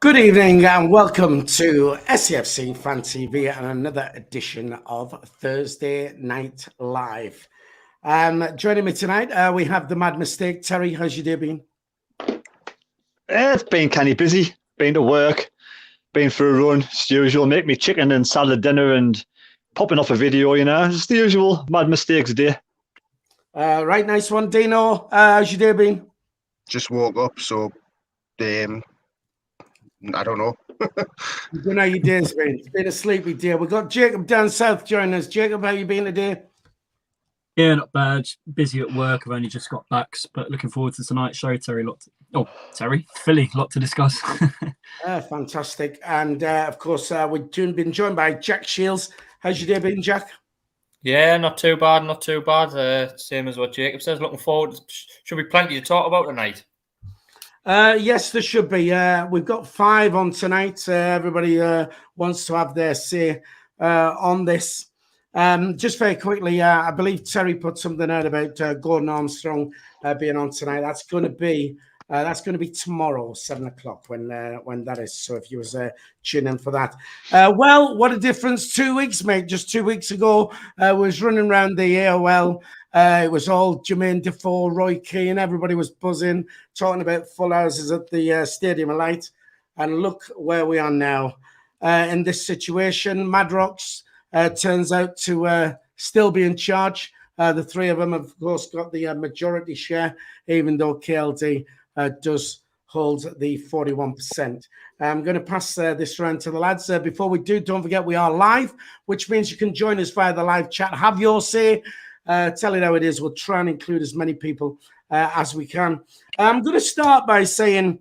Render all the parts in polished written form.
Good evening and welcome to SAFC Fan TV and another edition of Thursday Night Live. Joining me tonight, we have the Mad Mistake. Terry, how's your day been? It's been kind of busy. Been to work, been for a run, as usual. Make me chicken and salad dinner and popping off a video, you know. It's the usual Mad Mistakes day. Right, nice one. Dino, how's your day been? Just woke up, so I don't know. You don't know how your day's been. It's been a sleepy day. We've got Jacob down south joining us. Jacob, how you been today? Yeah, not bad. Busy at work. I've only just got back, but looking forward to tonight's show. Terry, Philly, lot to discuss. Fantastic. And of course, we've been joined by Jack Shields. How's your day been, Jack? Yeah, not too bad, not too bad. Same as what Jacob says. Looking forward. Should be plenty to talk about tonight. Yes, there should be. We've got 5 on tonight. Everybody wants to have their say on this. Just very quickly, I believe Terry put something out about Gordon Armstrong being on tonight. That's going to be tomorrow, 7 o'clock when that is. So if you was tuning in for that, well, what a difference! 2 weeks, mate. Just 2 weeks ago, was running around the AOL. It was all Jermaine Defoe, Roy Keane. Everybody was buzzing, talking about full houses at the Stadium of Light. And look where we are now in this situation. Madrox turns out to still be in charge. The three of them, have, of course, got the majority share, even though KLD does hold the 41%. I'm going to pass this round to the lads. Before we do, don't forget we are live, which means you can join us via the live chat. Have your say. Tell it how it is. We'll try and include as many people as we can. I'm going to start by saying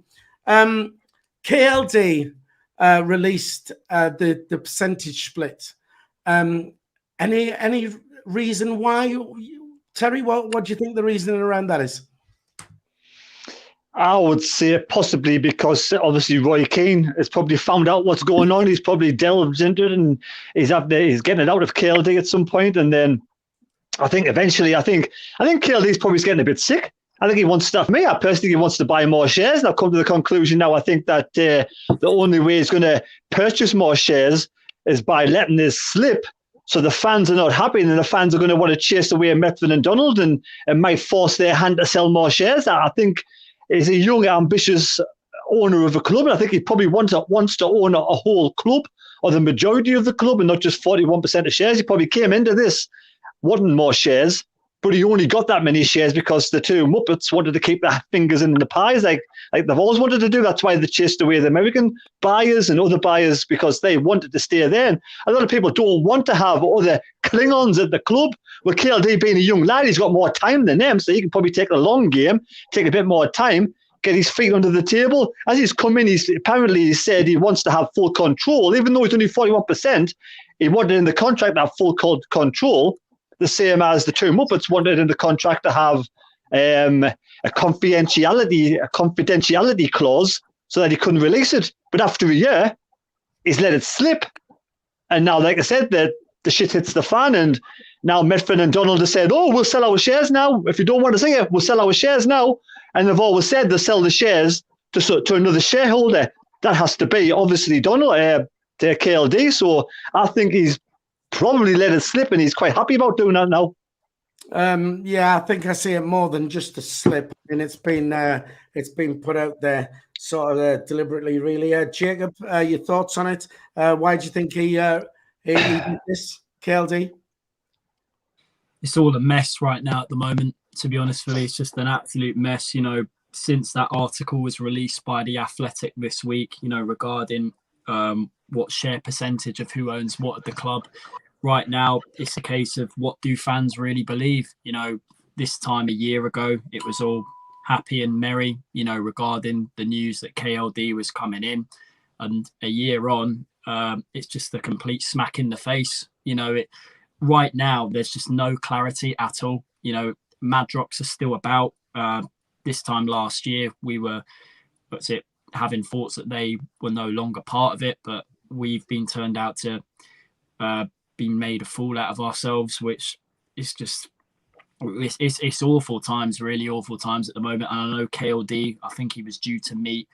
KLD released the percentage split. Any reason why, Terry? What do you think the reasoning around that is? I would say possibly because obviously Roy Keane has probably found out what's going on. He's probably delved into it and he's getting it out of KLD at some point, and then I think eventually, I think KLD's probably getting a bit sick. I think he wants stuff. Me, I personally think he wants to buy more shares. And I've come to the conclusion now. I think that the only way he's going to purchase more shares is by letting this slip. So the fans are not happy, and the fans are going to want to chase away Medford and Donald and might force their hand to sell more shares. I think he's a young, ambitious owner of a club, and I think he probably wants to own a whole club or the majority of the club and not just 41% of shares. He probably came into this wanting more shares, but he only got that many shares because the two Muppets wanted to keep their fingers in the pies, like they've always wanted to do. That's why they chased away the American buyers and other buyers, because they wanted to stay there. And a lot of people don't want to have other Klingons at the club. Well, KLD being a young lad, he's got more time than them, so he can probably take a long game, take a bit more time, get his feet under the table. As he's come in, he said he wants to have full control, even though he's only 41%. He wanted in the contract to have full control, the same as the two Muppets wanted in the contract to have a confidentiality clause so that he couldn't release it. But after a year, he's let it slip. And now, like I said, the shit hits the fan, and now Medford and Donald have said, oh, we'll sell our shares now. If you don't want to say it, we'll sell our shares now. And they've always said they'll sell the shares to another shareholder. That has to be, obviously, Donald, to KLD. So I think he's probably let it slip, and he's quite happy about doing that now. Yeah, I think I see it more than just a slip, and it's been put out there sort of deliberately. Really, Jacob, your thoughts on it? Why do you think he did this, KLD? It's all a mess right now at the moment. To be honest with you, it's just an absolute mess. You know, since that article was released by The Athletic this week, you know, regarding what share percentage of who owns what at the club. Right now, it's a case of what do fans really believe? You know, this time a year ago, it was all happy and merry, you know, regarding the news that KLD was coming in. And a year on, it's just a complete smack in the face. You know, right now, there's just no clarity at all. You know, Madrox are still about. This time last year, we were, having thoughts that they were no longer part of it, but we've been turned out to been made a fool out of ourselves, which is just it's awful times, really awful times at the moment. And I know KLD, I think he was due to meet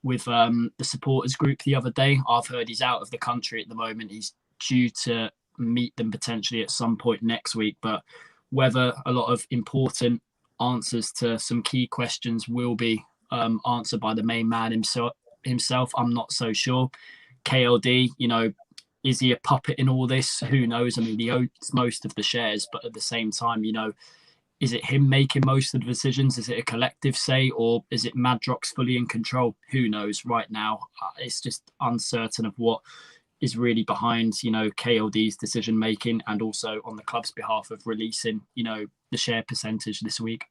with the supporters group the other day. I've heard he's out of the country at the moment. He's due to meet them potentially at some point next week, but whether a lot of important answers to some key questions will be answered by the main man himself, I'm not so sure. KLD, is he a puppet in all this? Who knows? I mean, he owns most of the shares, but at the same time, is it him making most of the decisions? Is it a collective say, or is it Madrox fully in control? Who knows right now? It's just uncertain of what is really behind, KLD's decision making, and also on the club's behalf of releasing, the share percentage this week.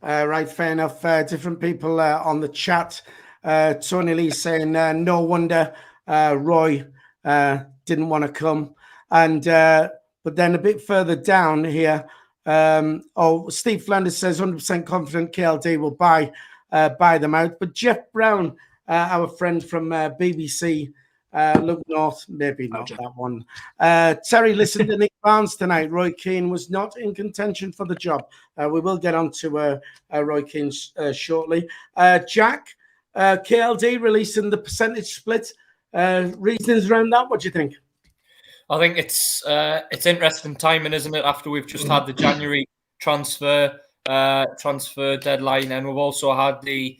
Right, fair enough. Different people on the chat. Tony Lee saying, no wonder Roy didn't want to come. And but then a bit further down here, Steve Flanders says 100% confident KLD will buy them out. But Jeff Brown, our friend from BBC, look north, maybe not that one. Terry listened to Nick Barnes tonight. Roy Keane was not in contention for the job. We will get on to Roy Keane shortly. Jack, KLD releasing the percentage split. Reasons around that, what do you think? I think it's interesting timing, isn't it? After we've just had the January transfer deadline, and we've also had the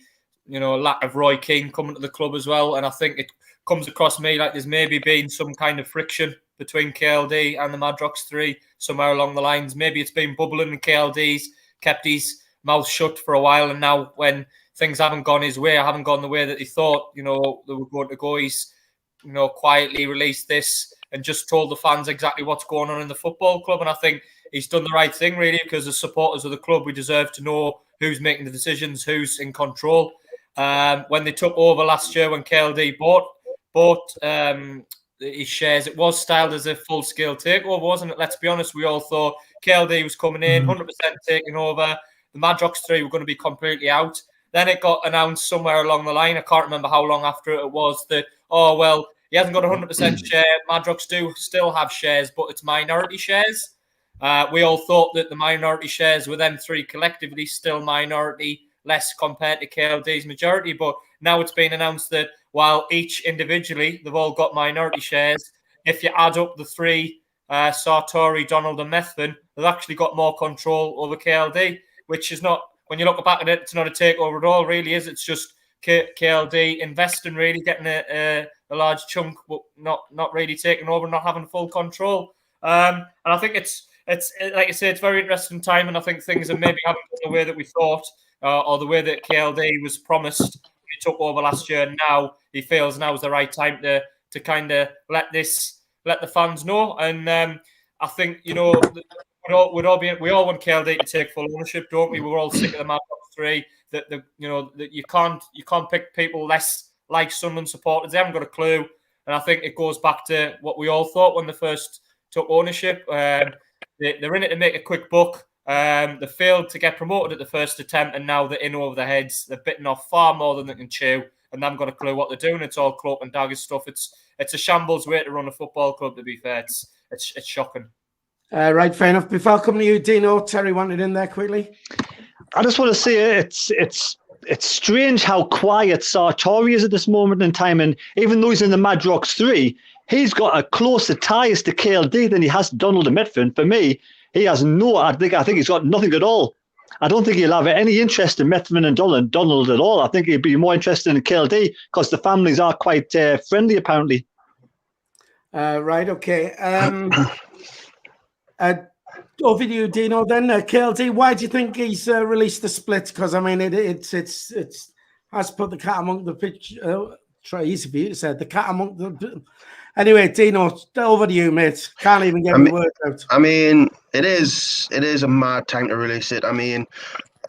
lack of Roy Keane coming to the club as well. And I think it comes across me like there's maybe been some kind of friction between KLD and the Madrox 3 somewhere along the lines. Maybe it's been bubbling and KLD's kept his mouth shut for a while, and now when things haven't gone his way, haven't gone the way that he thought, they were going to go, he's quietly released this and just told the fans exactly what's going on in the football club. And I think he's done the right thing, really, because as supporters of the club, we deserve to know who's making the decisions, who's in control. When they took over last year, when KLD bought his shares, it was styled as a full-scale takeover, wasn't it? Let's be honest, we all thought KLD was coming in, 100% taking over. The Madrox 3 were going to be completely out. Then it got announced somewhere along the line, I can't remember how long after it was, that, he hasn't got 100% share. Madrox do still have shares, but it's minority shares. We all thought that the minority shares were them three collectively still minority, less compared to KLD's majority. But now it's been announced that while each individually, they've all got minority shares, if you add up the three, Sartori, Donald and Methven, they've actually got more control over KLD, which is not, when you look back at it, it's not a takeover at all, really, is it? It's just KLD investing, really getting a large chunk, but not really taking over, not having full control. And I think it's like I say, it's very interesting time, and I think things are maybe haven't gone the way that we thought, or the way that KLD was promised when he took over last year. And now he feels now is the right time to kind of let the fans know. And I think we all want KLD to take full ownership, don't we? We're all sick of the Madrox 3. That you can't pick people less like Sunderland supporters. They haven't got a clue, and I think it goes back to what we all thought when they first took ownership. They're in it to make a quick buck. They failed to get promoted at the first attempt, and now they're in over their heads. They're bitten off far more than they can chew, and they haven't got a clue what they're doing. It's all cloak and dagger stuff. It's a shambles way to run a football club. To be fair, it's shocking. Right, fair enough. Before I come to you, Dino, Terry wanted in there quickly. I just want to say it's strange how quiet Sartori is at this moment in time, and even though he's in the Madrox 3, he's got a closer ties to KLD than he has to Donald and Methven. For me, he has I think he's got nothing at all. I don't think he'll have any interest in Methven and Donald at all. I think he'd be more interested in KLD because the families are quite friendly, apparently. Right, okay. Over to you, Dino, then. KLD, why do you think he's released the split? Because, I mean, it's has put the cat among the pitch. Try easy for you to say, the cat among the... Anyway, Dino, over to you, mate. Can't even get the words out. I mean, it is a mad time to release it. I mean,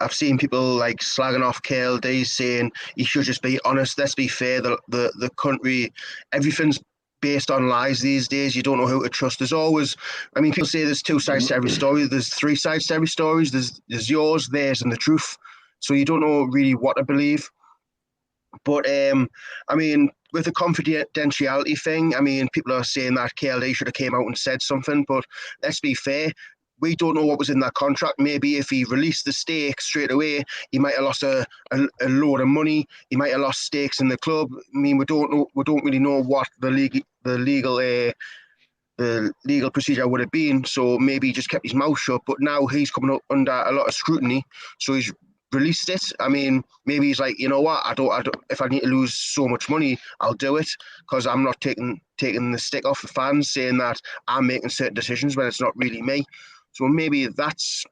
I've seen people like slagging off KLD, saying he should just be honest. Let's be fair. The country, everything's based on lies these days. You don't know who to trust. There's always, I mean, people say there's two sides to every story. There's three sides to every story. There's yours, theirs, and the truth. So you don't know really what to believe. But I mean, with the confidentiality thing, I mean, people are saying that KLD should have came out and said something. But let's be fair. we don't know what was in that contract. Maybe if he released the stake straight away, he might have lost a load of money. He might have lost stakes in the club. I mean, we don't know. We don't really know what the legal procedure would have been. So maybe he just kept his mouth shut. But now he's coming up under a lot of scrutiny. So he's released it. I mean, maybe he's like, you know what? I don't. If I need to lose so much money, I'll do it because I'm not taking the stick off the fans, saying that I'm making certain decisions when it's not really me. So maybe that's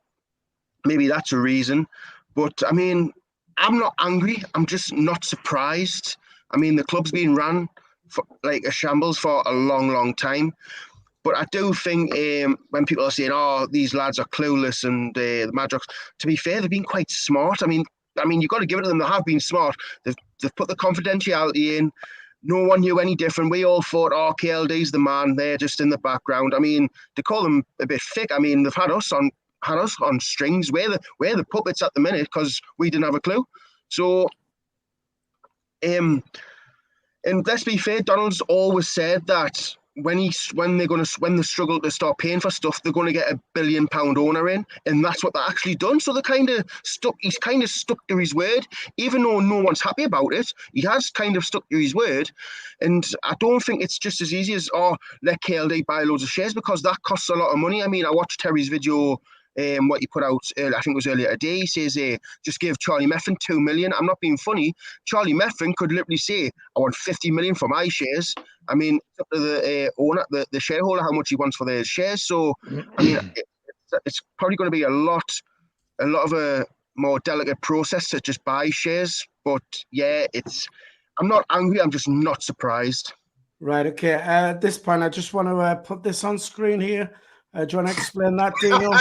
a reason. But I mean, I'm not angry. I'm just not surprised. I mean, the club's been run for like a shambles for a long, long time. But I do think when people are saying, "Oh, these lads are clueless," and the Madrocks, to be fair, they've been quite smart. I mean, you've got to give it to them. They have been smart. They've put the confidentiality in. No one knew any different. We all thought, "Oh, KLD's the man." They're just in the background. I mean, they call them a bit thick. I mean, they've had us on strings. We're the puppets at the minute because we didn't have a clue. So, and let's be fair, Donald's always said that when they struggle to start paying for stuff, they're going to get £1 billion owner in, and that's what they're actually done. So he's kind of stuck to his word, even though no one's happy about it. He has kind of stuck to his word, and I don't think it's just as easy as let KLD buy loads of shares, because that costs a lot of money. I mean, I watched Terry's video. What he put out, I think it was earlier today. He says, just give Charlie Meffin 2 million. I'm not being funny. Charlie Meffin could literally say, I want 50 million for my shares. I mean, it's up to the owner, the shareholder, how much he wants for their shares. So, I mean, it's probably going to be a lot of a more delicate process to just buy shares. But yeah, I'm not angry. I'm just not surprised. Right. Okay. At this point, I just want to put this on screen here. Do you want to explain that, Dino?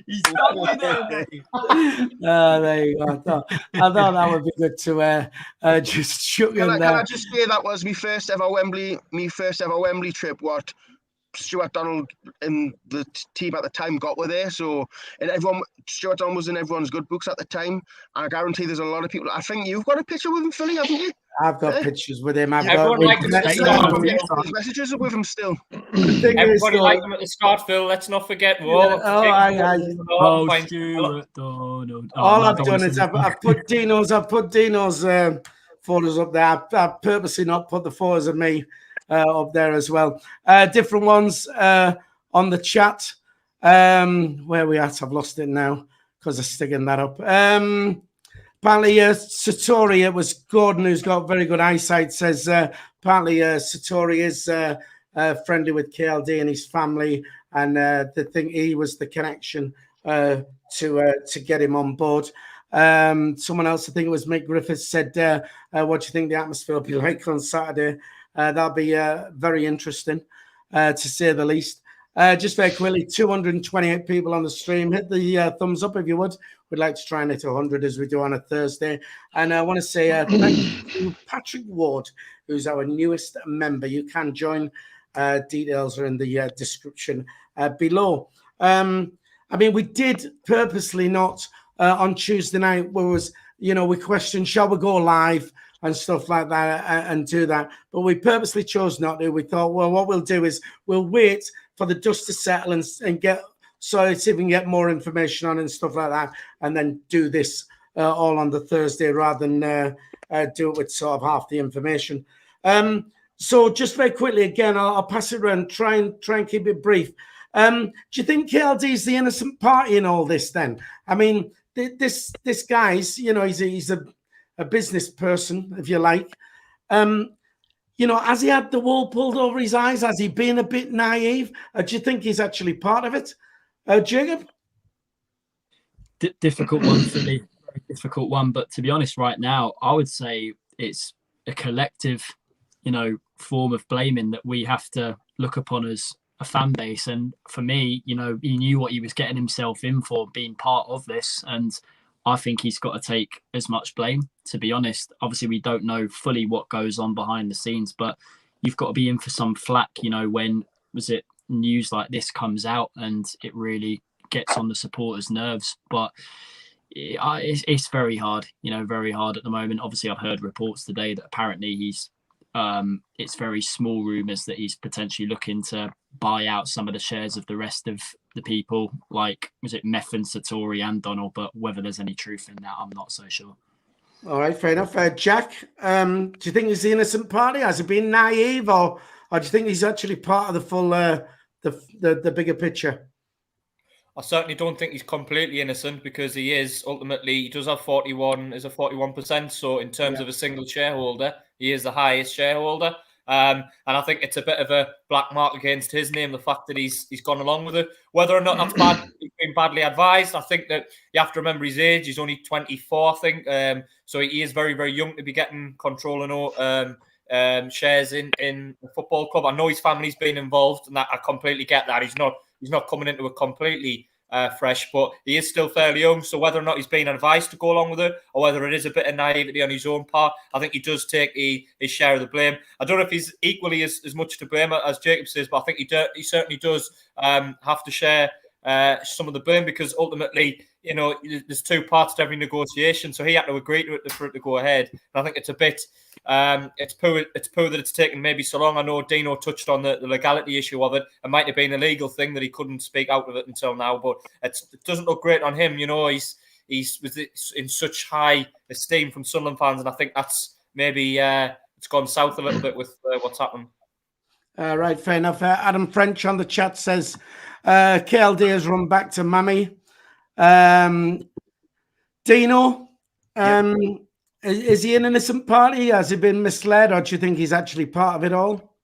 He's done with it. There you go. I thought that would be good to just shoot in there. Can I just say that was my first ever Wembley trip? What Stuart Donald and the team at the time got were there. So, and Stuart Donald was in everyone's good books at the time. And I guarantee there's a lot of people. I think you've got a picture with him, Philly, haven't you? I've got pictures with him. Everyone liked him at the start. His messages are with him still. Everybody liked him at the start, Phil. Let's not forget. All I've done is I've put Dino's photos up there. I've purposely not put the photos of me up there as well. Different ones on the chat. Where we at? I've lost it now because I'm sticking that up. Apparently, Satori, it was Gordon who's got very good eyesight, says apparently Satori is friendly with KLD and his family, and he was the connection to get him on board. Someone else, I think it was Mick Griffiths, said, what do you think the atmosphere will be like on Saturday? That'll be very interesting, to say the least. Just very quickly, 228 people on the stream. Hit the thumbs up if you would. We'd like to try and hit 100 as we do on a Thursday. And I want to say thank you to Patrick Ward, who's our newest member. You can join. Details are in the description below. I mean, we did purposely not on Tuesday night, we questioned, shall we go live and stuff like that and do that. But we purposely chose not to. We thought, well, what we'll do is we'll wait for the dust to settle and see if we can get more information on it and stuff like that, and then do this all on the Thursday rather than do it with sort of half the information. So just very quickly, again, I'll pass it around, try and keep it brief. Do you think KLD is the innocent party in all this then? I mean, this guy's, he's a business person, if you like. Has he had the wool pulled over his eyes? Has he been a bit naive? Do you think he's actually part of it? Jacob? Difficult one for me. Very difficult one. But to be honest, right now, I would say it's a collective, form of blaming that we have to look upon as a fan base. And for me, he knew what he was getting himself in for being part of this. And I think he's got to take as much blame, to be honest. Obviously, we don't know fully what goes on behind the scenes, but you've got to be in for some flack, when news like this comes out and it really gets on the supporters' nerves. But it's very hard, very hard at the moment. Obviously, I've heard reports today that apparently he's it's very small rumours that he's potentially looking to buy out some of the shares of the rest of the people, like, was it Meffin, Satori and Donald, but whether there's any truth in that, I'm not so sure. All right, fair enough. Jack, do you think he's the innocent party? Has he been naive, or do you think he's actually part of the full, the bigger picture? I certainly don't think he's completely innocent, because he is ultimately, he does have 41%. So in terms of a single shareholder, he is the highest shareholder. And I think it's a bit of a black mark against his name, the fact that he's gone along with it. Whether or not that's bad, he's been badly advised. I think that you have to remember his age. He's only 24, I think. So he is very, very young to be getting controlling shares in the football club. I know his family's been involved, and that I completely get that. He's not coming into it completely fresh, but he is still fairly young. So whether or not he's been advised to go along with it, or whether it is a bit of naivety on his own part, I think he does take his share of the blame. I don't know if he's equally as much to blame as Jacob says, but I think he certainly does have to share some of the blame, because ultimately, you know, there's two parts to every negotiation. So he had to agree to it for it to go ahead. And I think it's a bit, it's poor that it's taken maybe so long. I know Dino touched on the legality issue of it. It might have been a legal thing that he couldn't speak out of it until now, but it doesn't look great on him. You know, he's in such high esteem from Sunderland fans, and I think that's maybe it's gone south a little bit with what's happened. Right, fair enough. Adam French on the chat says KLD has run back to Mummy. Dino, is he an innocent party? Has he been misled, or do you think he's actually part of it all?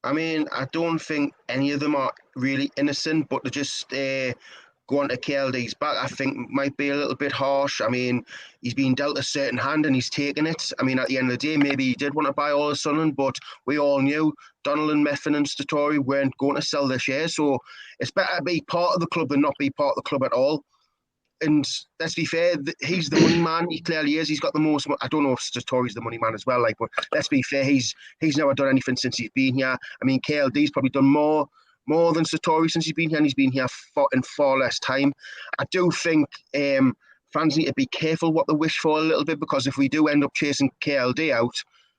I mean, I don't think any of them are really innocent, but to just go on to KLD's back, I think might be a little bit harsh. I mean, he's been dealt a certain hand and he's taken it. I mean, at the end of the day, maybe he did want to buy all of Sunderland, but we all knew Donald and Meffin and Statori weren't going to sell their shares. So it's better to be part of the club than not be part of the club at all. And let's be fair, he's the money man. He clearly is. He's got the most. I don't know if Statori's the money man as well. But let's be fair, he's never done anything since he's been here. I mean, KLD's probably done more than Satori since he's been here, and he's been here in far less time. I do think fans need to be careful what they wish for a little bit, because if we do end up chasing KLD out,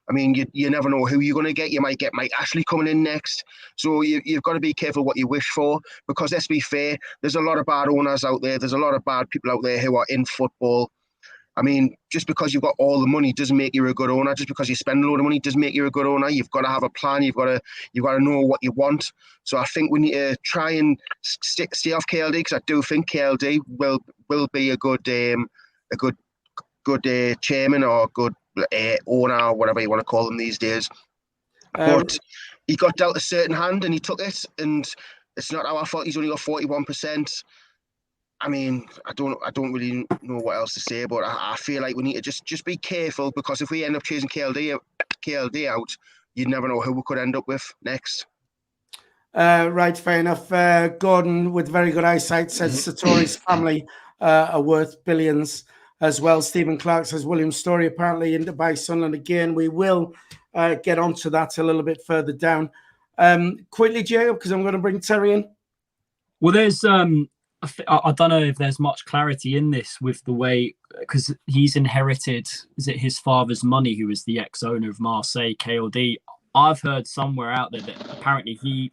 I mean, you never know who you're going to get. You might get Mike Ashley coming in next. So you've got to be careful what you wish for, because let's be fair, there's a lot of bad owners out there. There's a lot of bad people out there who are in football. I mean, just because you've got all the money doesn't make you a good owner. Just because you spend a load of money doesn't make you a good owner. You've got to have a plan. You've got to know what you want. So I think we need to try and stay off KLD, because I do think KLD will be a good chairman or good owner, or whatever you want to call them these days. But he got dealt a certain hand and he took it, and it's not our fault. He's only got 41%. I mean, I don't really know what else to say, but I feel like we need to just be careful, because if we end up chasing KLD out, you'd never know who we could end up with next. Right, fair enough. Gordon, with very good eyesight, says Satori's family are worth billions as well. Stephen Clark says William Story apparently in to buy Sunderland again. We will get onto that a little bit further down. Quickly, Jacob, because I'm going to bring Terry in. Well, there's I don't know if there's much clarity in this with the way, because he's inherited, is it his father's money, who was the ex-owner of Marseille, KLD. I've heard somewhere out there that apparently he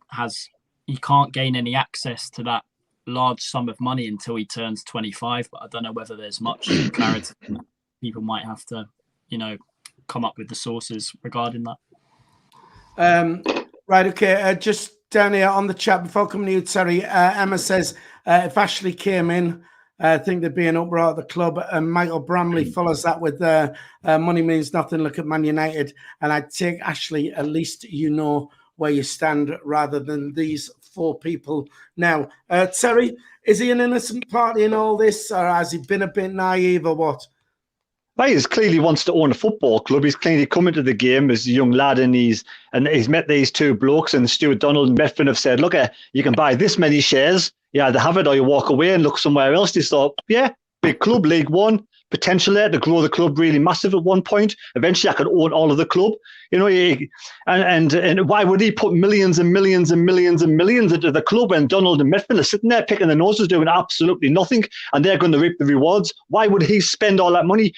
can't gain any access to that large sum of money until he turns 25, but I don't know whether there's much clarity. People might have to, come up with the sources regarding that. Right, okay, just down here on the chat before coming to you, Terry, Emma says, if Ashley came in, I think there'd be an uproar at the club. And Michael Bramley follows that with money means nothing. Look at Man United. And I'd take Ashley, at least you know where you stand, rather than these four people. Now, Terry, is he an innocent party in all this, or has he been a bit naive, or what? Well, he clearly wants to own a football club. He's clearly come into the game as a young lad, and he's met these two blokes, and Stuart Donald and Meffin have said, look, you can buy this many shares. You either have it or you walk away and look somewhere else. They thought, yeah, big club, League One, potential there to grow the club really massive at one point. Eventually, I could own all of the club. And why would he put millions and millions and millions and millions into the club when Donald and Meffin are sitting there picking their noses, doing absolutely nothing, and they're going to reap the rewards? Why would he spend all that money?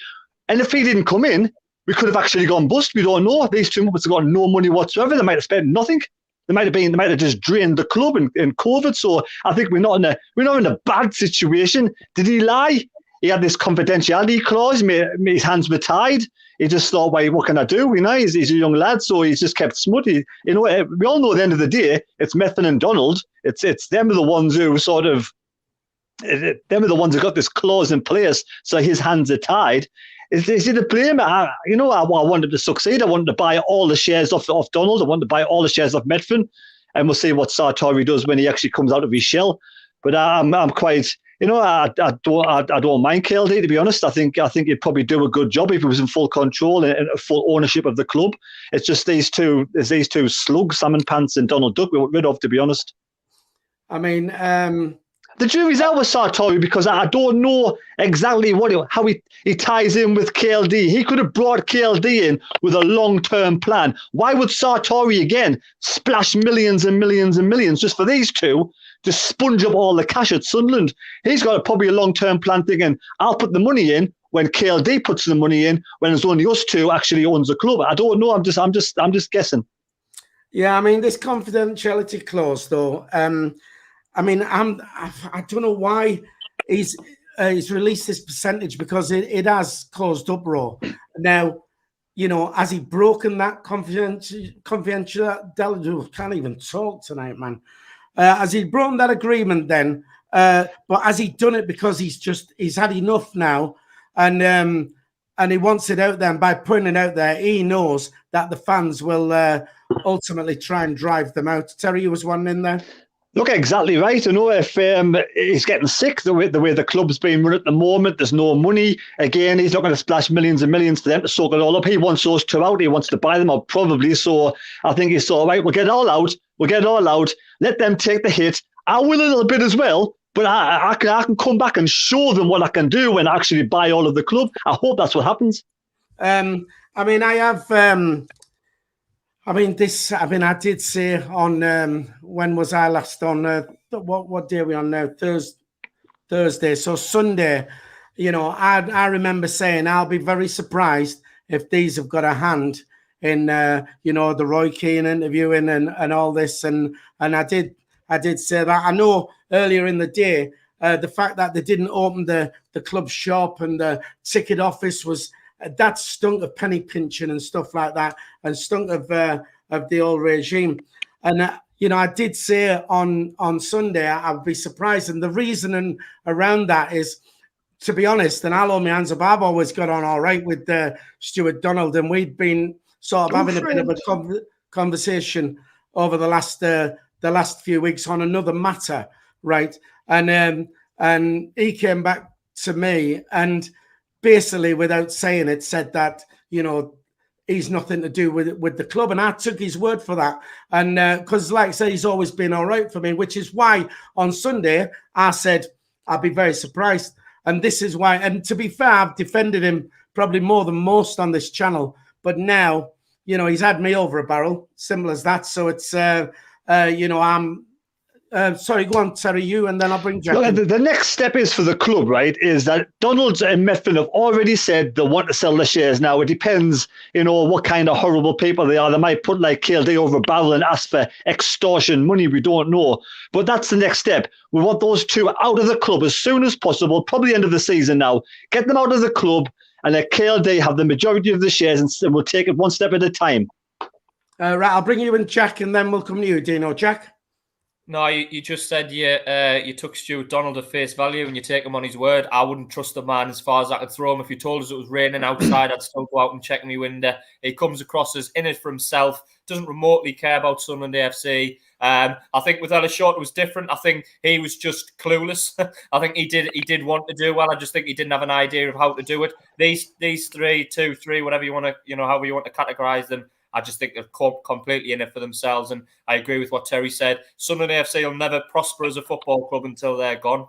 And if he didn't come in, we could have actually gone bust. We don't know. These two months have got no money whatsoever. They might have spent nothing. They might have just drained the club in COVID. So I think we're not in a bad situation. Did he lie? He had this confidentiality clause. His hands were tied. He just thought, "Wait, what can I do?" He's a young lad, so he's just kept smut. We all know at the end of the day, it's Methven and Donald. It's them are the ones who sort of, them are the ones who got this clause in place, so his hands are tied. Is he to blame? I wanted to succeed. I wanted to buy all the shares off Donald. I wanted to buy all the shares off Methven, and we'll see what Sartori does when he actually comes out of his shell. But I'm quite. I don't mind KLD, to be honest. I think he'd probably do a good job if he was in full control and full ownership of the club. It's just these two slugs, Salmon Pants and Donald Duck, we were rid of, to be honest. I mean, the jury's out with Sartori because I don't know exactly how he ties in with KLD. He could have brought KLD in with a long-term plan. Why would Sartori again splash millions and millions and millions just for these two? Just sponge up all the cash at Sunderland. He's got probably a long-term plan thinking, I'll put the money in when KLD puts the money in, when it's only us two actually owns the club. I don't know. I'm just guessing. Yeah, I mean, this confidentiality clause, though. I don't know why he's released this percentage, because it has caused uproar. Now, has he broken that confidentiality? Can't even talk tonight, man. Has he broken that agreement then? But has he done it because he's had enough now, and he wants it out there, and by putting it out there, he knows that the fans will ultimately try and drive them out. Terry, you was one in there. Look, exactly right. I know if he's getting sick the way the club's being run at the moment, there's no money. Again, he's not going to splash millions and millions for them to soak it all up. He wants those two out. He wants to buy them out, probably. So I think he's all right. We'll get it all out. Let them take the hit. I will a little bit as well, but I can come back and show them what I can do when I actually buy all of the club. I hope that's what happens. I did say on when was I last on? What day are we on now? Thursday. So Sunday, I remember saying I'll be very surprised if these have got a hand in the Roy Keane interviewing and all this, and I did say that. I know earlier in the day the fact that they didn't open the club shop and the ticket office was. That stunk of penny pinching and stuff like that, and stunk of the old regime. And I did say on Sunday I'd be surprised, and the reasoning around that is, to be honest, and I'll hold my hands up, I've always got on all right with Stuart Donald, and we'd been sort of having a bit of a conversation over the last few weeks on another matter, right? And he came back to me and basically, without saying it, said that, he's nothing to do with the club. And I took his word for that. And because, like I said, he's always been all right for me, which is why on Sunday I said I'll be very surprised. And this is why. And to be fair, I've defended him probably more than most on this channel. But now, he's had me over a barrel, simple as that. So it's, I'm... sorry, go on, Terry, you, and then I'll bring Jack. Well, the next step is for the club, right, is that Donald and Methven have already said they want to sell the shares. Now, it depends, what kind of horrible people they are. They might put like KLD over a barrel and ask for extortion money. We don't know. But that's the next step. We want those two out of the club as soon as possible, probably end of the season now. Get them out of the club and let KLD have the majority of the shares, and we'll take it one step at a time. Right, I'll bring you in, Jack, and then we'll come to you, Dino. Jack? No, you just said you took Stuart Donald at face value and you take him on his word. I wouldn't trust the man as far as I could throw him. If he told us it was raining outside, I'd still go out and check my window. He comes across as in it for himself, doesn't remotely care about Sunderland AFC. I think with Ellis Short it was different. I think he was just clueless. I think he did want to do well. I just think he didn't have an idea of how to do it. These three, whatever you want to, however you want to categorise them, I just think they're completely in it for themselves. And I agree with what Terry said. Sunderland AFC will never prosper as a football club until they're gone.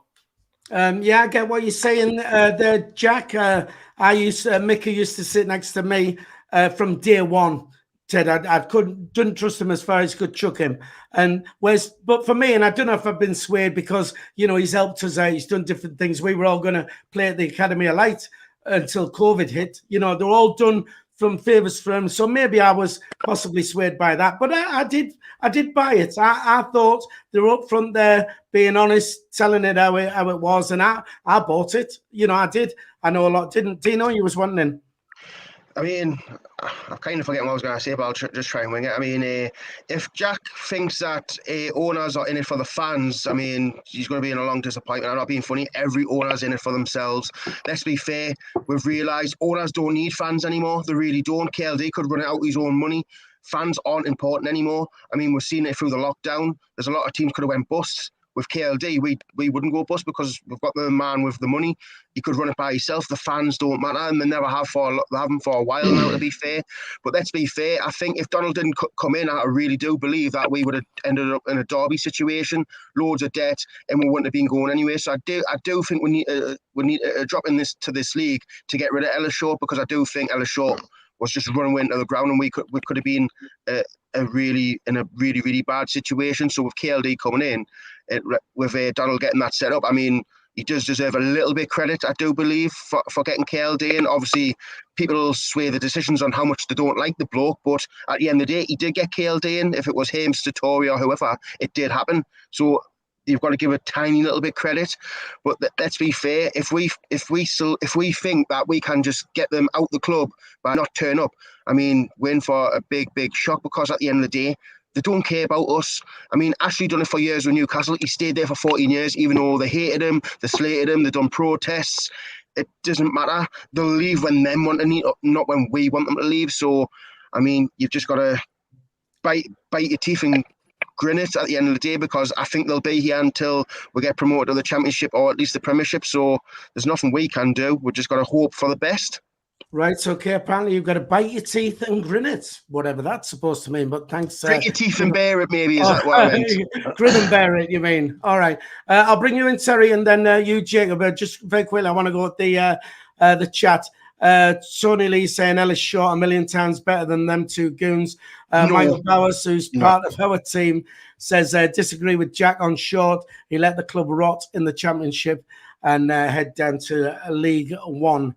Yeah, I get what you're saying there, Jack. Mickey used to sit next to me from day one. Ted, I didn't trust him as far as could chuck him. But for me, and I don't know if I've been swayed because, he's helped us out. He's done different things. We were all going to play at the Academy of Light until COVID hit. They're all done favours for him. So maybe I was possibly swayed by that. But I did buy it. I thought they were up front there, being honest, telling it how it was, and I bought it. You know, I did. I know a lot didn't. Dino, you was wanting. I mean, I'm kind of forgetting what I was going to say, but I'll just try and wing it. I mean, if Jack thinks that owners are in it for the fans, I mean, he's going to be in a long disappointment. I'm not being funny. Every owner's in it for themselves. Let's be fair. We've realised owners don't need fans anymore. They really don't. KLD could run it out his own money. Fans aren't important anymore. I mean, we've seen it through the lockdown. There's a lot of teams could have went bust. With KLD, we wouldn't go bust because we've got the man with the money. He could run it by himself. The fans don't matter, and they never have they haven't for a while now, to be fair. But let's be fair. I think if Donald didn't come in, I really do believe that we would have ended up in a derby situation, loads of debt, and we wouldn't have been going anywhere. So I do think we need a drop in this league to get rid of Ellis Short, because I do think Ellis Short was just running into the ground, and we could have been in a really bad situation. So with KLD coming in, with Donald getting that set up, I mean, he does deserve a little bit credit, I do believe, for getting KLD in. Obviously, people sway the decisions on how much they don't like the bloke, but at the end of the day, he did get KLD in. If it was him, Statori, or whoever, it did happen. So you've got to give a tiny little bit credit. But let's be fair. If we think that we can just get them out the club by not turn up, I mean, we're in for a big shock, because at the end of the day, they don't care about us. I mean, Ashley done it for years with Newcastle. He stayed there for 14 years, even though they hated him, they slated him, they done protests. It doesn't matter. They'll leave when them want to leave, not when we want them to leave. So, I mean, you've just got to bite your teeth and grin it at the end of the day, because I think they'll be here until we get promoted to the Championship, or at least the Premiership. So there's nothing we can do. We've just got to hope for the best. Right, okay, apparently you've got to bite your teeth and grin it, whatever that's supposed to mean, but thanks. Grit your teeth and bear it, maybe, is that what I meant? Grin and bear it, you mean. All right. I'll bring you in, Terry, and then you, Jacob. Just very quickly, I want to go at the chat. Tony Lee saying Ellis Short a million times better than them two goons. No. Michael Bowers, who's part of our team, says disagree with Jack on Short. He let the club rot in the Championship and head down to League One.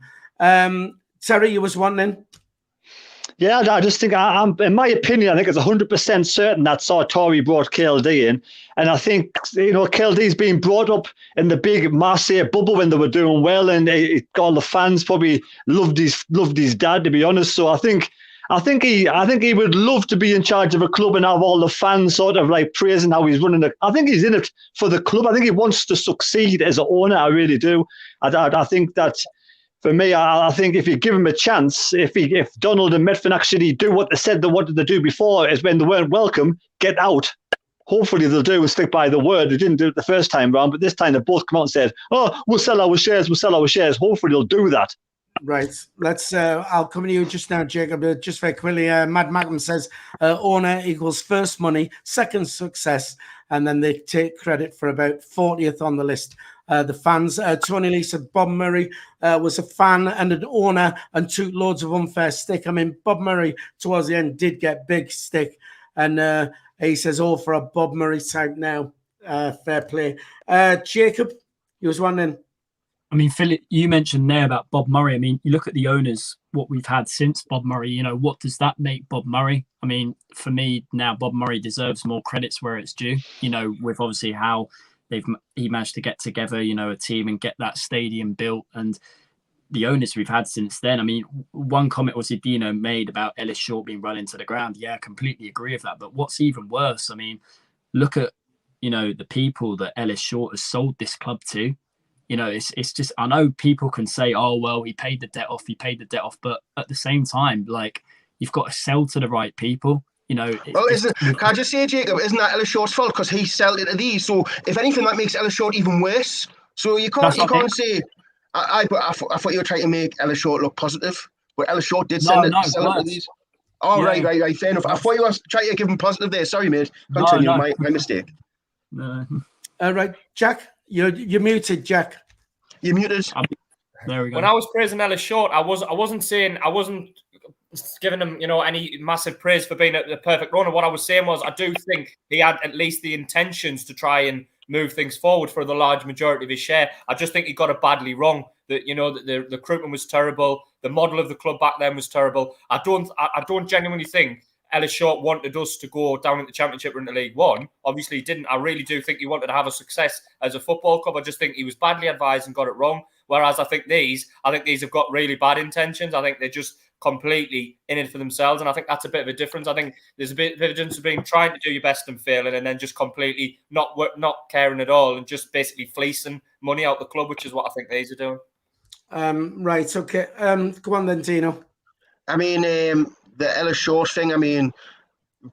Terry, you was wanting? Yeah, I just think, in my opinion, I think it's 100% certain that Sartori brought KLD in. And I think, KLD's been brought up in the big Marseille bubble when they were doing well, and all the fans probably loved his dad, to be honest. So I think he would love to be in charge of a club and have all the fans sort of like praising how he's running it. I think he's in it for the club. I think he wants to succeed as an owner. I really do. I think that, for me, I think if you give him a chance, if Donald and Medfin actually do what they said they wanted to do before, is when they weren't welcome, get out. Hopefully they'll do and stick by the word. They didn't do it the first time round, but this time they both come out and said, "Oh, we'll sell our shares. Hopefully they'll do that." Right. Let's. I'll come to you just now, Jacob. Just very quickly. Mad Mackham says owner equals first money, second success, and then they take credit for about 40th on the list. The fans. Tony Lee said Bob Murray was a fan and an owner and took loads of unfair stick. I mean, Bob Murray towards the end did get big stick, and he says all for a Bob Murray type now. Fair play. Jacob, you was wondering. I mean, Philip, you mentioned there about Bob Murray. I mean, you look at the owners, what we've had since Bob Murray, what does that make Bob Murray? I mean, for me now, Bob Murray deserves more credits where it's due, with obviously how he managed to get together, a team and get that stadium built, and the owners we've had since then. I mean, one comment was Dino made about Ellis Short being run into the ground. Yeah, I completely agree with that. But what's even worse, I mean, look at, the people that Ellis Short has sold this club to. It's just, I know people can say, oh, well, he paid the debt off. But at the same time, like, you've got to sell to the right people. Well, can I just say, Jacob, isn't that Ellis Short's fault? Because he sold it to these. So if anything, that makes Ellis Short even worse. So you can't say, I thought you were trying to make Ellis Short look positive. But Ellis Short did sell it to these. Oh, yeah. Right. Fair enough. I thought you were trying to give him positive there. Sorry, mate. Continue. No. My mistake. No. All right, Jack. You're muted, Jack. You're muted. There we go. When I was praising Ellis Short, I wasn't giving him, any massive praise for being the perfect runner. What I was saying was, I do think he had at least the intentions to try and move things forward for the large majority of his share. I just think he got it badly wrong. That the recruitment was terrible. The model of the club back then was terrible. I don't genuinely think Ellis Short wanted us to go down in the Championship or into League One. Obviously, he didn't. I really do think he wanted to have a success as a football club. I just think he was badly advised and got it wrong. Whereas I think these have got really bad intentions. I think they're just completely in it for themselves. And I think that's a bit of a difference. I think there's a bit of a difference between trying to do your best and failing and then just completely not caring at all and just basically fleecing money out the club, which is what I think these are doing. Right. Okay. Go on then, Dino. I mean, the Ellis Short thing, I mean,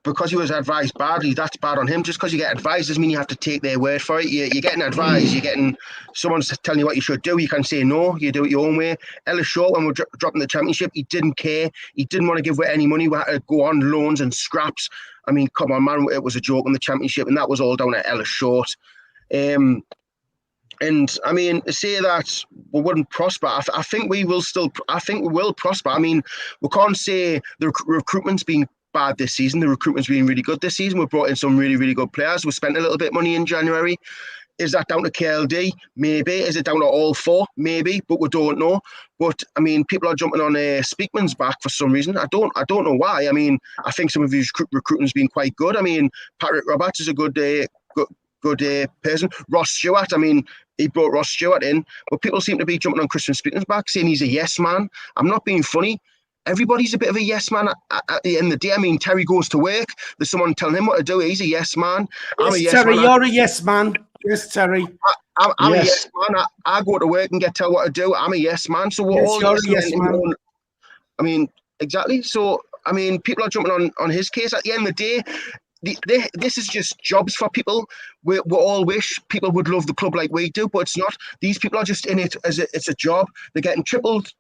because he was advised badly, that's bad on him. Just because you get advised doesn't mean you have to take their word for it. You're getting advised. You're getting someone's telling you what you should do. You can say no. You do it your own way. Ellis Short, when we're dropping the Championship, he didn't care. He didn't want to give away any money. We had to go on loans and scraps. I mean, come on, man. It was a joke in the Championship, and that was all down to Ellis Short. And I mean, to say that we wouldn't prosper, I think we will still. I think we will prosper. I mean, we can't say the recruitment's been bad this season. The recruitment's been really good this season. We've brought in some really, really good players. We spent a little bit of money in January. Is that down to KLD? Maybe. Is it down to all four? Maybe, but we don't know. But I mean, people are jumping on Speakman's back for some reason. I don't know why. I mean, I think some of his recruitment's been quite good. I mean, Patrick Roberts is a good person. Ross Stewart, I mean, he brought Ross Stewart in, but people seem to be jumping on Christian Speakman's back, saying he's a yes man. I'm not being funny. Everybody's a bit of a yes man at the end of the day. I mean, Terry goes to work. There's someone telling him what to do. He's a yes man. Yes, yes Terry, man. You're a yes man. Yes, Terry. I'm a yes man. I go to work and get told what to do. I'm a yes man. So we're all yes man. I mean, exactly. So, I mean, people are jumping on his case. At the end of the day, this is just jobs for people. We all wish people would love the club like we do, but it's not. These people are just in it as it's a job. They're getting tripled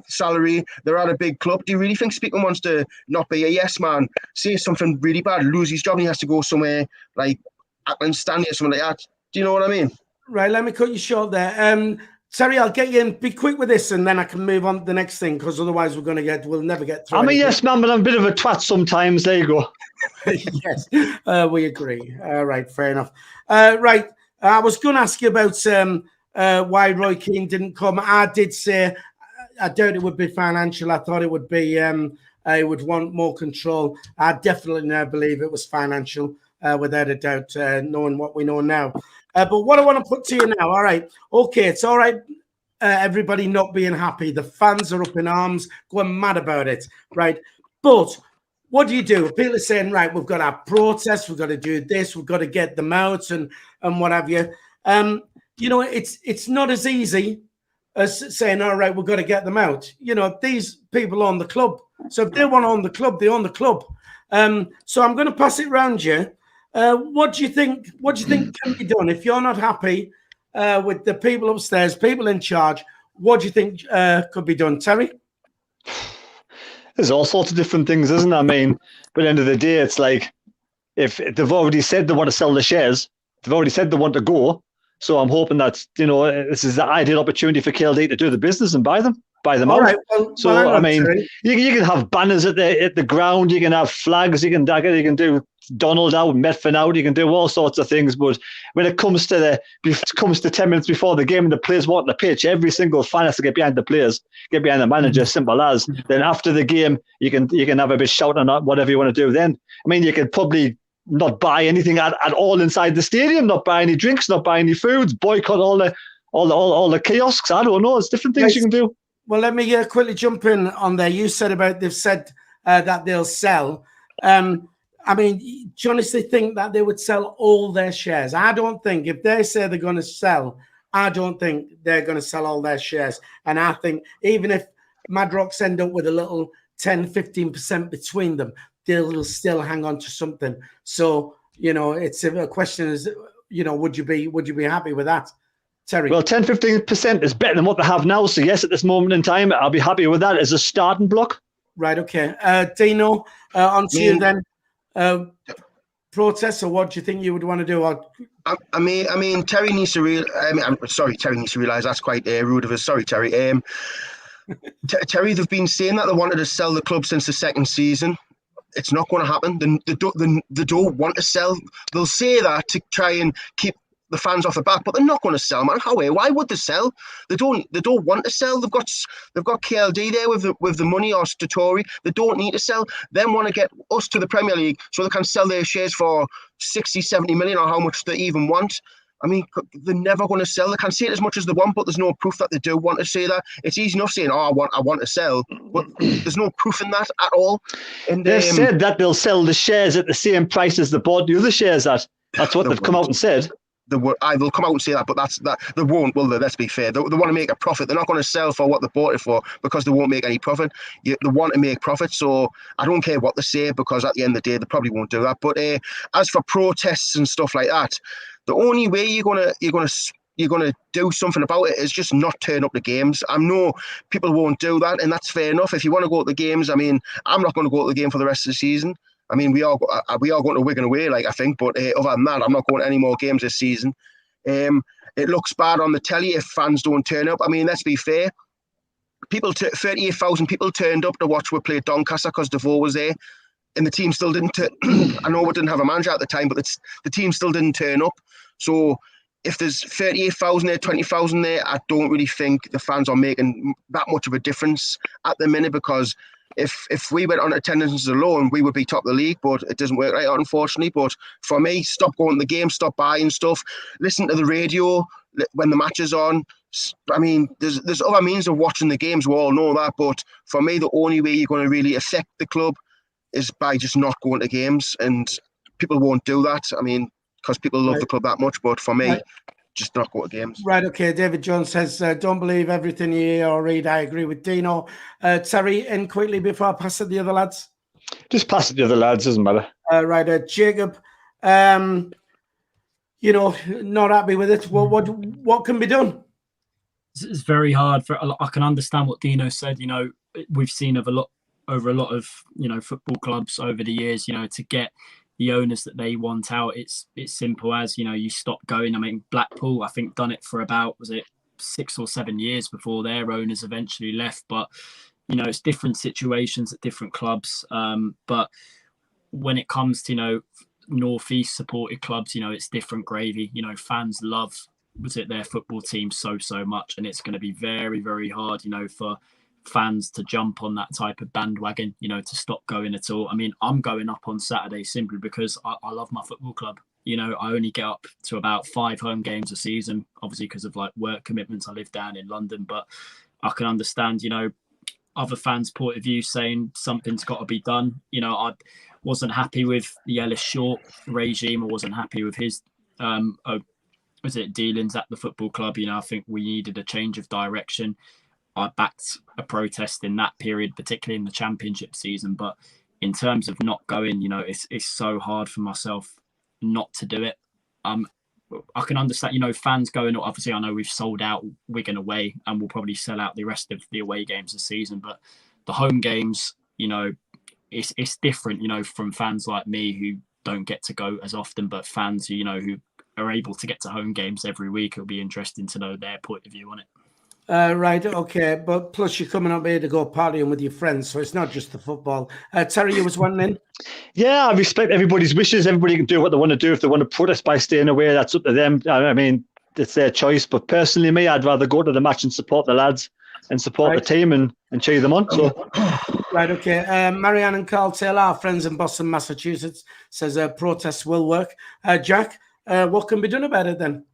salary. They're at a big club. Do you really think Speakman wants to not be a yes man, say something really bad, lose his job, and he has to go somewhere like Ackland Stanley or something like that? Do you know what I mean? Right, let me cut you short there. Terry, I'll get you in. Be quick with this, and then I can move on to the next thing, because otherwise we'll never get through. I'm a yes man, but I'm a bit of a twat sometimes. There you go. Yes, we agree. Right, fair enough. Right, I was going to ask you about why Roy Keane didn't come. I did say I doubt it would be financial. I thought it would be I would want more control. I definitely never believe it was financial, without a doubt, knowing what we know now. But what I want to put to you now, all right, okay, it's all right, everybody not being happy. The fans are up in arms, going mad about it, right? But what do? People are saying, right, we've got to have protests, we've got to do this, we've got to get them out and what have you. You know, it's not as easy as saying, all right, we've got to get them out. You know, these people own the club. So if they want to own the club, they own the club. So I'm going to pass it around you. What do you think can be done? If you're not happy with the people upstairs, people in charge, what do you think could be done? Terry? There's all sorts of different things, isn't there? I mean, but at the end of the day, it's like, if they've already said they want to sell the shares, they've already said they want to go. So I'm hoping that, you know, this is the ideal opportunity for KLD to do the business and buy them out. Right, so I mean, you can have banners at the ground, you can have flags, you can do Donald out, Metfin out, you can do all sorts of things. But when it comes to 10 minutes before the game and the players want the pitch, every single fan has to get behind the players, get behind the manager, simple as. Then after the game, you can have a bit shouting on whatever you want to do. Then, I mean, you could probably not buy anything at all inside the stadium, not buy any drinks, not buy any foods, boycott all the kiosks. I don't know. It's different things you can do. Well, let me quickly jump in on there. You said they've said that they'll sell. I mean, do you honestly think that they would sell all their shares? I don't think. If they say they're going to sell, I don't think they're going to sell all their shares. And I think even if Madrocks end up with a little 10, 15% between them, they'll still hang on to something. So, you know, it's a question is, you know, would you be happy with that, Terry? Well, 10, 15% is better than what they have now. So yes, at this moment in time, I'll be happy with that as a starting block. Right. Okay. Dino, on to you then. Protests, or what do you think you would want to do? I mean, Terry needs to Terry needs to realise that's quite rude of us. Sorry, Terry. Terry, they've been saying that they wanted to sell the club since the second season. It's not going to happen. They don't want to sell. They'll say that to try and keep the fans off the back, but they're not going to sell, man. Why would they sell? They don't want to sell. They've got KLD there with the money, or Statori. They don't need to sell. They want to get us to the Premier League so they can sell their shares for 60, 70 million, or how much they even want. I mean, they're never going to sell. They can say it as much as they want, but there's no proof that they do want to say that. It's easy enough saying, "Oh, I want to sell," but there's no proof in that at all. And they've said that they'll sell the shares at the same price as they bought the other shares at. That's what they've come out and said. They'll come out and say that, but they won't, will they? Let's be fair. They want to make a profit. They're not going to sell for what they bought it for, because they won't make any profit. They want to make profit, so I don't care what they say, because at the end of the day, they probably won't do that. But as for protests and stuff like that, the only way you're gonna do something about it is just not turn up to games. I know people won't do that, and that's fair enough. If you want to go to the games, I mean, I'm not going to go to the game for the rest of the season. I mean, we are going to Wigan away, I think, but other than that, I'm not going to any more games this season. It looks bad on the telly if fans don't turn up. I mean, let's be fair. 38,000 people turned up to watch we play Doncaster because Defoe was there, and the team still didn't. I know we didn't have a manager at the time, but the team still didn't turn up. So if there's 38,000 there, 20,000 there, I don't really think the fans are making that much of a difference at the minute, because if we went on attendance alone, we would be top of the league, but it doesn't work like that, unfortunately. But for me, stop going to the game, stop buying stuff, listen to the radio when the match is on. I mean, there's other means of watching the games, we all know that, but for me, the only way you're going to really affect the club is by just not going to games, and people won't do that. I mean, because people love the club that much, but for me, just not go to games. Right, okay. David Jones says, don't believe everything you hear or read. I agree with Dino. Terry, in quickly before I pass it to the other lads. Just pass it to the other lads, doesn't matter. Right, Jacob, not happy with it. What can be done? It's very hard. I can understand what Dino said. We've seen over a lot of football clubs over the years. To get the owners that they want out, it's simple as you stop going. I mean, Blackpool, I think, done it for about 6 or 7 years before their owners eventually left. But it's different situations at different clubs. But when it comes to northeast supported clubs, it's different gravy. Fans love their football team so much, and it's going to be very, very hard for fans to jump on that type of bandwagon, to stop going at all. I mean, I'm going up on Saturday simply because I love my football club. I only get up to about 5 home games a season, obviously because of work commitments. I live down in London, but I can understand, other fans' point of view saying something's got to be done. I wasn't happy with the Ellis Short regime. I wasn't happy with his dealings at the football club. I think we needed a change of direction. I backed a protest in that period, particularly in the championship season. But in terms of not going, it's so hard for myself not to do it. I can understand, fans going. Obviously, I know we've sold out Wigan away, and we'll probably sell out the rest of the away games this season. But the home games, it's different, from fans like me who don't get to go as often, but fans who are able to get to home games every week. It'll be interesting to know their point of view on it. Right, okay. But plus you're coming up here to go partying with your friends, so it's not just the football. Terry, you was wanting in? Yeah, I respect everybody's wishes. Everybody can do what they want to do. If they want to protest by staying away, that's up to them. I mean, it's their choice. But personally, me, I'd rather go to the match and support the lads and support the team and cheer them on. So, right, okay. Marianne and Carl Taylor, our friends in Boston, Massachusetts, says protests will work. Jack, what can be done about it then?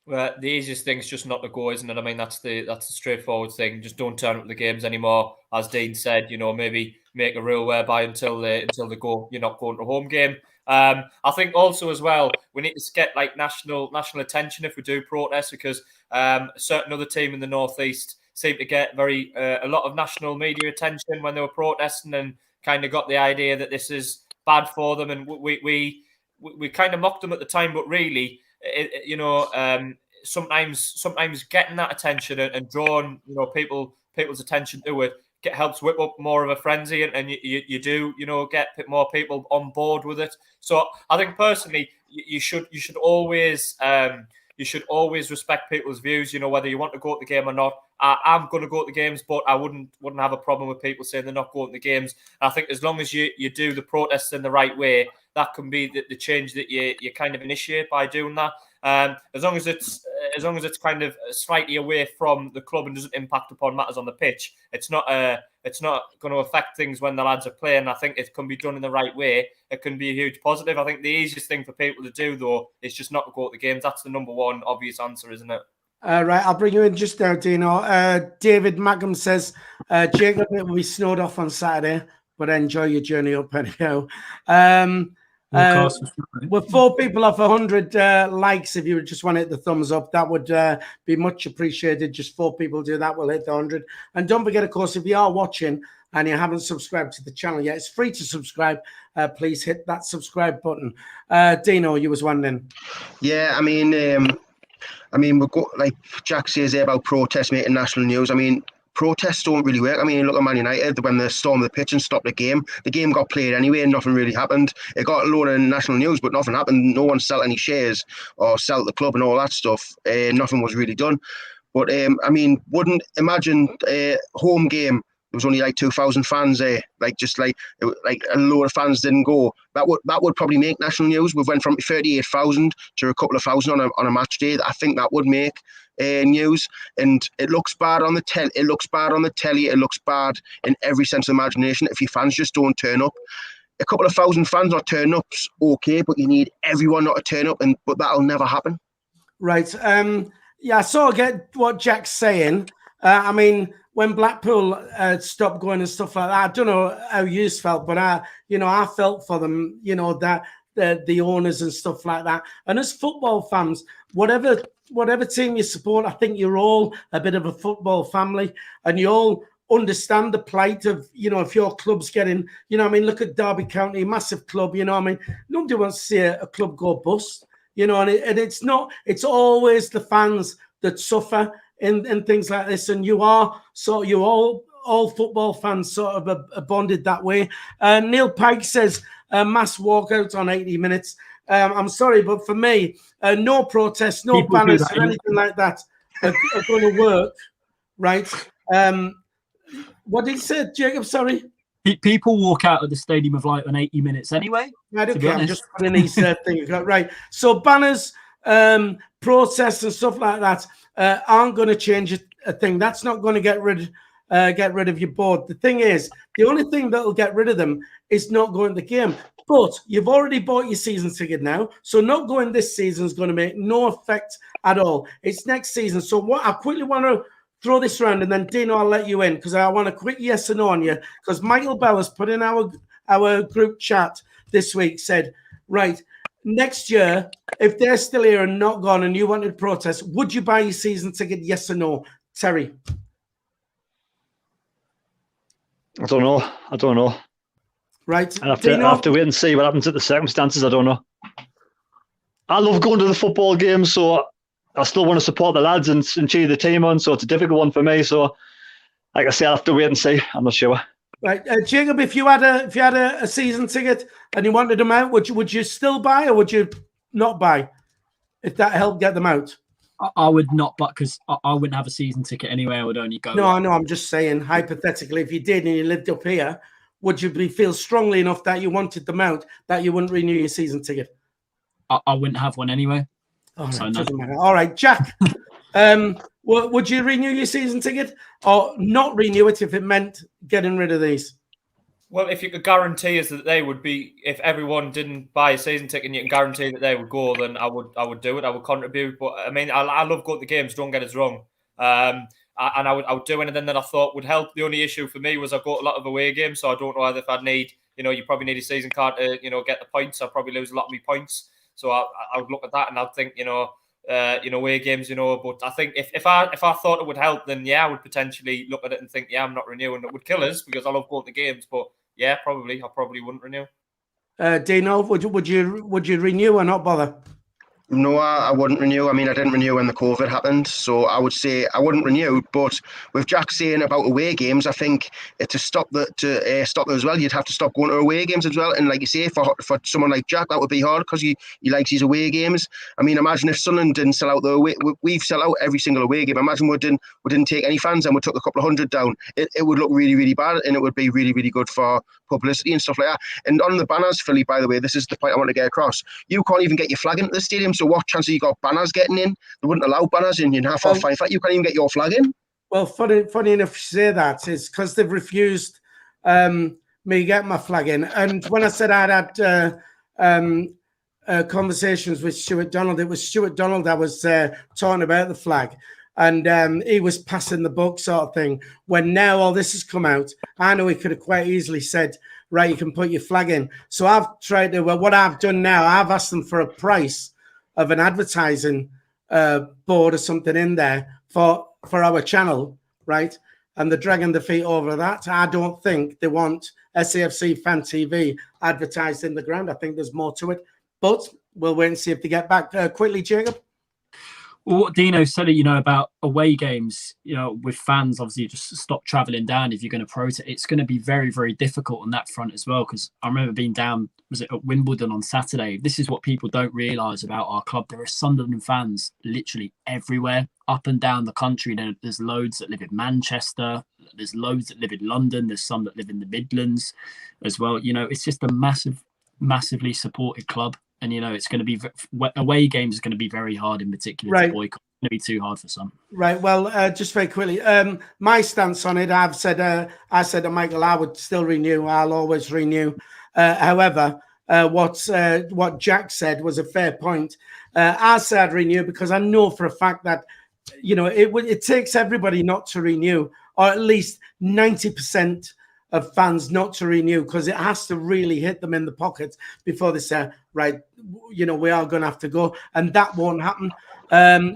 Well, the easiest thing is just not to go, isn't it? I mean, that's the straightforward thing. Just don't turn up to the games anymore. As Dean said, maybe make a rule whereby until they go, you're not going to a home game. I think also as well, we need to get national attention if we do protest, because a certain other team in the northeast seemed to get a lot of national media attention when they were protesting, and kind of got the idea that this is bad for them, and we kind of mocked them at the time, but really, sometimes getting that attention and drawing people's attention to it helps whip up more of a frenzy, and you do get more people on board with it. So I think personally you should always respect people's views, whether you want to go to the game or not. I'm going to go to the games, but I wouldn't have a problem with people saying they're not going to the games. And I think as long as you do the protests in the right way, that can be the change that you kind of initiate by doing that. As long as it's kind of slightly away from the club and doesn't impact upon matters on the pitch, it's not going to affect things when the lads are playing. I think it can be done in the right way. It can be a huge positive. I think the easiest thing for people to do, though, is just not to go to the games. That's the number one obvious answer, isn't it? Right, I'll bring you in just now, Dino. David Mackham says, Jacob, it will be snowed off on Saturday, but enjoy your journey up anyhow. We're 4 people off 100 likes. If you just want to hit the thumbs up, that would be much appreciated. Just 4 people do that, we'll hit the 100. And don't forget, of course, if you are watching and you haven't subscribed to the channel yet, it's free to subscribe. Please hit that subscribe button. Dino, you was wondering. Yeah, I mean, we've got, like Jack says there about protests making national news. I mean, protests don't really work. I mean, look at Man United when they stormed the pitch and stopped the game. The game got played anyway and nothing really happened. It got a load of national news, but nothing happened. No one sold any shares or sold the club and all that stuff. Nothing was really done. But, I mean, wouldn't imagine a home game. There was only like 2,000 fans there, like a load of fans didn't go. That would probably make national news. We went from 38,000 to a couple of thousand on a match day. I think that would make news. And it looks bad on the telly. It looks bad on the telly. It looks bad in every sense of imagination if your fans just don't turn up. A couple of thousand fans not turning up's okay, but you need everyone not to turn up, but that'll never happen. Right. Yeah, I sort of get what Jack's saying. I mean, when Blackpool stopped going and stuff like that, I don't know how you felt, but I felt for them, that the owners and stuff like that. And as football fans, whatever team you support, I think you're all a bit of a football family, and you all understand the plight of, if your club's getting, look at Derby County, massive club, nobody wants to see a club go bust, and it's always the fans that suffer in things like this, and you all football fans sort of are bonded that way. Neil Pike says mass walkout on 80 minutes. I'm sorry, but for me, no protests, no banners or anything like that are going to work, right? What did you say, Jacob? Sorry. People walk out of the Stadium of Light on 80 minutes anyway. I don't care. I'm just putting these things right. So banners, protests, and stuff like that aren't going to change a thing. That's not going to get rid of your board. The thing is, the only thing that will get rid of them is not going to the game. But you've already bought your season ticket now, so not going this season is going to make no effect at all. It's next season. So what I quickly want to throw this around, and then Dino, I'll let you in because I want a quick yes or no on you. Because Michael Bell has put in our group chat this week, said, right, next year, if they're still here and not gone and you wanted to protest, would you buy your season ticket, yes or no? Terry? I don't know. Right. I have to wait and see what happens at the circumstances. I don't know. I love going to the football games, so I still want to support the lads and cheer the team on, so it's a difficult one for me. So, like I say, I'll have to wait and see. I'm not sure. Right, Jacob, if you had a season ticket and you wanted them out, would you still buy or would you not buy if that helped get them out? I would not, but because I wouldn't have a season ticket anyway. I would only go. No, I know. I'm just saying, hypothetically, if you did and you lived up here, would you feel strongly enough that you wanted them out that you wouldn't renew your season ticket? I wouldn't have one anyway. All right, so no. All right, Jack. Would you renew your season ticket or not renew it if it meant getting rid of these? Well, if you could guarantee us that they would be, if everyone didn't buy a season ticket and you can guarantee that they would go, then I would do it. I would contribute. But I mean, I love going to the games. Don't get us wrong. And I would do anything that I thought would help. The only issue for me was I go to a lot of away games, so I don't know if I'd need, you probably need a season card to, get the points. I'd probably lose a lot of my points. So I would look at that and I'd think, away games, but I think if I thought it would help, then yeah, I would potentially look at it and think, yeah, I'm not renewing. It would kill us because I love going to games, but yeah, I probably wouldn't renew. Dino, would you renew or not bother? No, I wouldn't renew. I mean, I didn't renew when the COVID happened, so I would say I wouldn't renew. But with Jack saying about away games, I think to stop that as well, you'd have to stop going to away games as well. And like you say, for someone like Jack, that would be hard because he likes his away games. I mean, imagine if Sunderland didn't sell out the away. We've sell out every single away game. Imagine we didn't take any fans and we took a couple of hundred down. It would look really, really bad, and it would be really, really good for publicity and stuff like that. And on the banners, Philly, by the way, this is the point I want to get across. You can't even get your flag into the stadium game. So what chance have you got banners getting in? They wouldn't allow banners in half-hour fight. You can't even get your flag in. Well, funny enough you say that. It's because they've refused me get my flag in. And when I said I'd had conversations with Stuart Donald, it was Stuart Donald I was talking about the flag. And he was passing the buck sort of thing. When now all this has come out, I know he could have quite easily said, right, you can put your flag in. So I've tried to, well, what I've done now, I've asked them for a price of an advertising board or something in there for our channel, right? And they're dragging their feet over that. I don't think they want SAFC Fan TV advertised in the ground. I think there's more to it. But we'll wait and see if they get back quickly, Jacob. Well, what Dino said, about away games, with fans, obviously, just stop travelling down if you're going to protest. It's going to be very, very difficult on that front as well, because I remember being down, at Wimbledon on Saturday. This is what people don't realise about our club. There are Sunderland fans literally everywhere, up and down the country. There's loads that live in Manchester. There's loads that live in London. There's some that live in the Midlands as well. It's just a massively supported club. And, it's going to be away games is going to be very hard in particular to boycott. It's going to be too hard for some. Right. Well, just very quickly, my stance on it, I said to Michael, I would still renew. I'll always renew. However, what Jack said was a fair point. I said I'd renew because I know for a fact that, it takes everybody not to renew, or at least 90% of fans not to renew, because it has to really hit them in the pocket before they say, right, we are going to have to go. And that won't happen.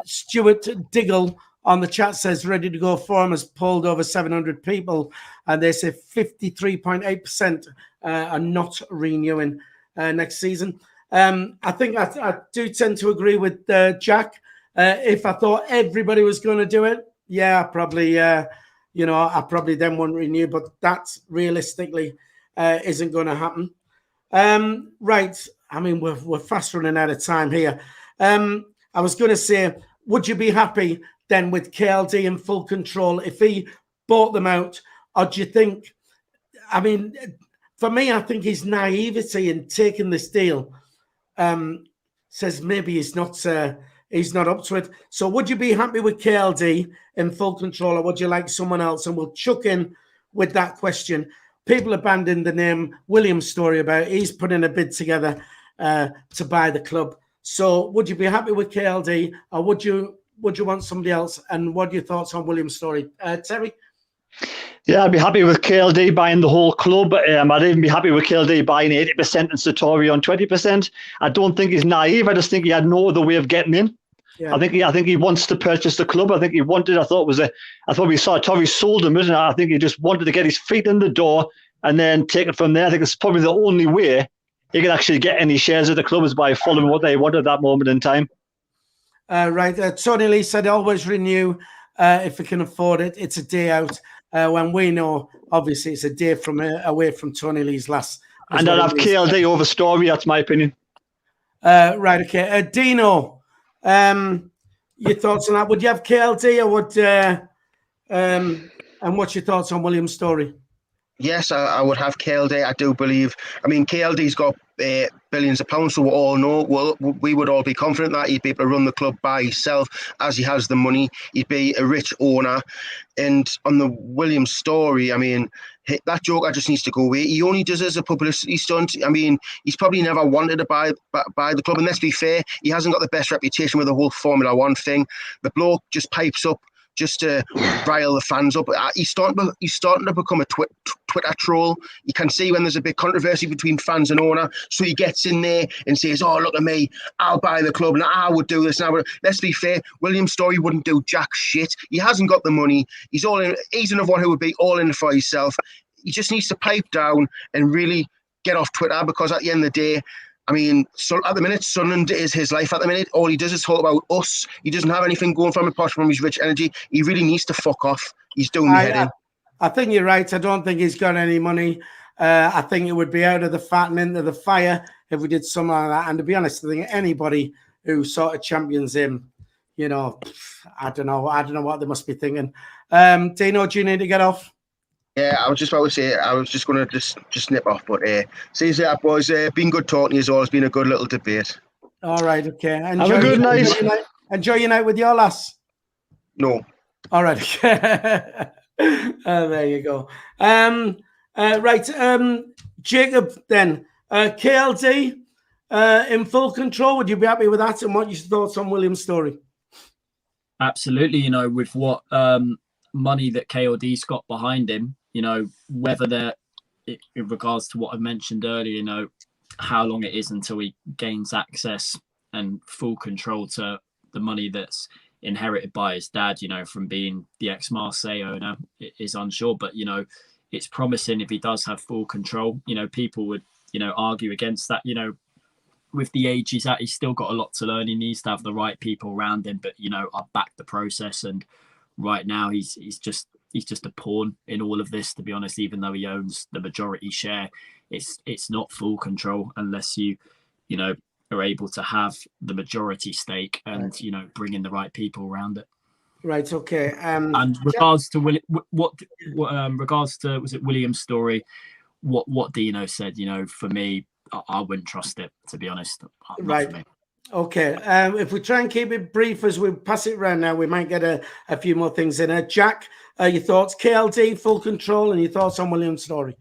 Stuart Diggle on the chat says, ready to go form has polled over 700 people. And they say 53.8% are not renewing next season. I think I do tend to agree with Jack. If I thought everybody was going to do it, yeah, probably... I probably then won't renew, but that realistically isn't going to happen. Right. I mean, we're fast running out of time here. I was going to say, would you be happy then with KLD in full control if he bought them out? Or do you think, I mean, for me, I think his naivety in taking this deal says maybe he's not up to it. So would you be happy with KLD in full control, or would you like someone else? And we'll chuck in with that question. People abandoned the name William Story about he's putting a bid together to buy the club. So would you be happy with KLD, or would you want somebody else? And what are your thoughts on William Story? Terry? Yeah, I'd be happy with KLD buying the whole club. I'd even be happy with KLD buying 80% and Satori on 20%. I don't think he's naive. I just think he had no other way of getting in. Yeah. I think he wants to purchase the club. I think he wanted. I thought we saw Torres sold him, isn't it? I think he just wanted to get his feet in the door and then take it from there. I think it's probably the only way he can actually get any shares of the club is by following what they want at that moment in time. Right. Tony Lee said, always renew if we can afford it. It's a day out. When we know, obviously, it's a day away from Tony Lee's last. And I'd have KLD over Story. That's my opinion. Right. Okay. Dino. Your thoughts on that? Would you have KLD, or would and what's your thoughts on William Story? Yes, I would have KLD. I do believe. I mean, KLD's got billions of pounds, so we all know. Well, we would all be confident that he'd be able to run the club by himself, as he has the money. He'd be a rich owner. And on the William Story, I mean, that joker just needs to go away. He only does it as a publicity stunt. I mean, he's probably never wanted to buy the club. And let's be fair, he hasn't got the best reputation with the whole Formula One thing. The bloke just pipes up just to rile the fans up. He's starting to become a Twitter troll. You can see when there's a big controversy between fans and owner, so he gets in there and says, "Oh, look at me! I'll buy the club, and I would do this." Now, let's be fair. William Story wouldn't do jack shit. He hasn't got the money. He's another one who would be all in for himself. He just needs to pipe down and really get off Twitter, because at the end of the day, I mean, so at the minute, Sunderland is his life at the minute. All he does is talk about us. He doesn't have anything going for him apart from his rich energy. He really needs to fuck off. He's doing me head in. I think you're right. I don't think he's got any money. I think it would be out of the fat and into the fire if we did something like that. And to be honest, I think anybody who sort of champions him, I don't know what they must be thinking. Dino, do you need to get off? Yeah, I was just about to say, I was just going to just nip off. But see you later, boys. Been good talking to you all. It's been a good little debate. All right, okay. Have a good night. Enjoy your night with your lass. No. All right, okay. There you go. Right, Jacob, then. KLD in full control. Would you be happy with that? And what your thoughts on William's story? Absolutely. You know, with what money that KLD's got behind him, you know, whether they're in regards to what I mentioned earlier, you know, how long it is until he gains access and full control to the money that's inherited by his dad, you know, from being the ex-Marseille owner, is unsure. But, you know, it's promising if he does have full control. You know, people would, you know, argue against that. You know, with the age he's at, he's still got a lot to learn. He needs to have the right people around him. But, you know, I back the process. And right now he's just a pawn in all of this, to be honest. Even though he owns the majority share, it's not full control unless you know, are able to have the majority stake and, right, you know, bring in the right people around it. Right. Okay. And regards to regards to, was it William's story? What Dino said, you know, for me, I wouldn't trust it, to be honest. Right. Okay. If we try and keep it brief as we pass it around now, we might get a few more things in. Jack, your thoughts? KLD, full control, and your thoughts on William's story?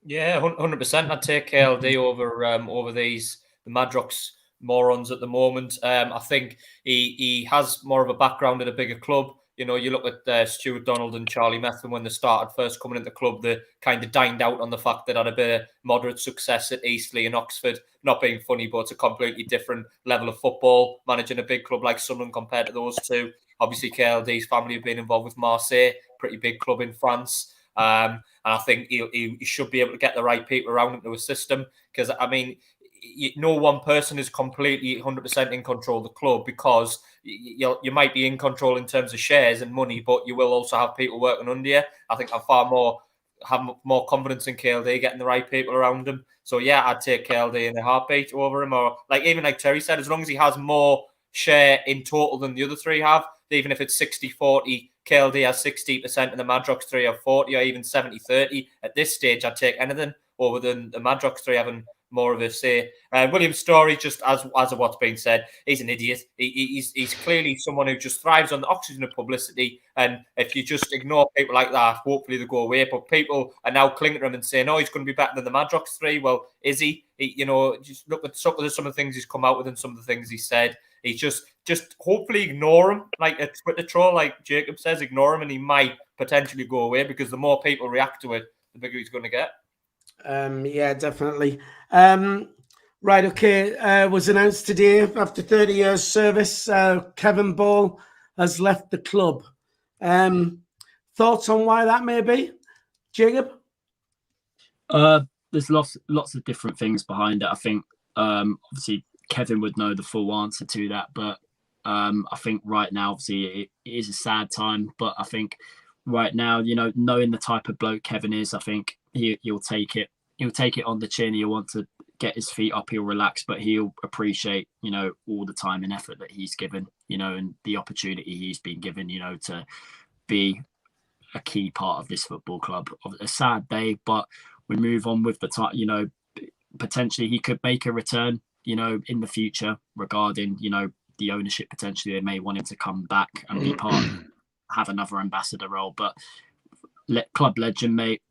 Yeah, 100%. I'd take KLD over the Madrox morons at the moment. I think he has more of a background at a bigger club. You know, you look at Stuart Donald and Charlie Methven when they started first coming into the club, they kind of dined out on the fact that had a bit of moderate success at Eastleigh and Oxford. Not being funny, but it's a completely different level of football, managing a big club like Sunderland compared to those two. Obviously, KLD's family have been involved with Marseille, pretty big club in France. And I think he should be able to get the right people around him to assist him. Because, I mean, no one person is completely 100% in control of the club, because you might be in control in terms of shares and money, but you will also have people working under you. I think I have more confidence in KLD getting the right people around him. So yeah, I'd take KLD in a heartbeat over him, or even like Terry said, as long as he has more share in total than the other three have, even if it's 60-40, KLD has 60% and the Madrox 3 have 40, or even 70-30. At this stage, I'd take anything over than the Madrox 3 having more of a say. William's story, just as of what's been said, he's an idiot. He's clearly someone who just thrives on the oxygen of publicity. And if you just ignore people like that, hopefully they go away. But people are now clinging to him and saying, "Oh, he's going to be better than the Madrox 3." Well, is he? You know, just look at some of the things he's come out with and some of the things he said. He just hopefully ignore him, like a Twitter troll, like Jacob says, ignore him, and he might potentially go away, because the more people react to it, the bigger he's going to get. Yeah, definitely. Right, okay. Was announced today, after 30 years service, Kevin Ball has left the club. Thoughts on why that may be, Jacob? There's lots of different things behind it. I think obviously Kevin would know the full answer to that, but I think right now, obviously, it is a sad time. But I think right now, you know, knowing the type of bloke Kevin is, I think he'll take it. He'll take it on the chin. He'll want to get his feet up. He'll relax, but he'll appreciate, you know, all the time and effort that he's given, you know, and the opportunity he's been given, you know, to be a key part of this football club. A sad day, but we move on with the time. You know, potentially he could make a return, you know, in the future regarding, you know, the ownership. Potentially they may want him to come back and be part, have another ambassador role. But club legend, mate,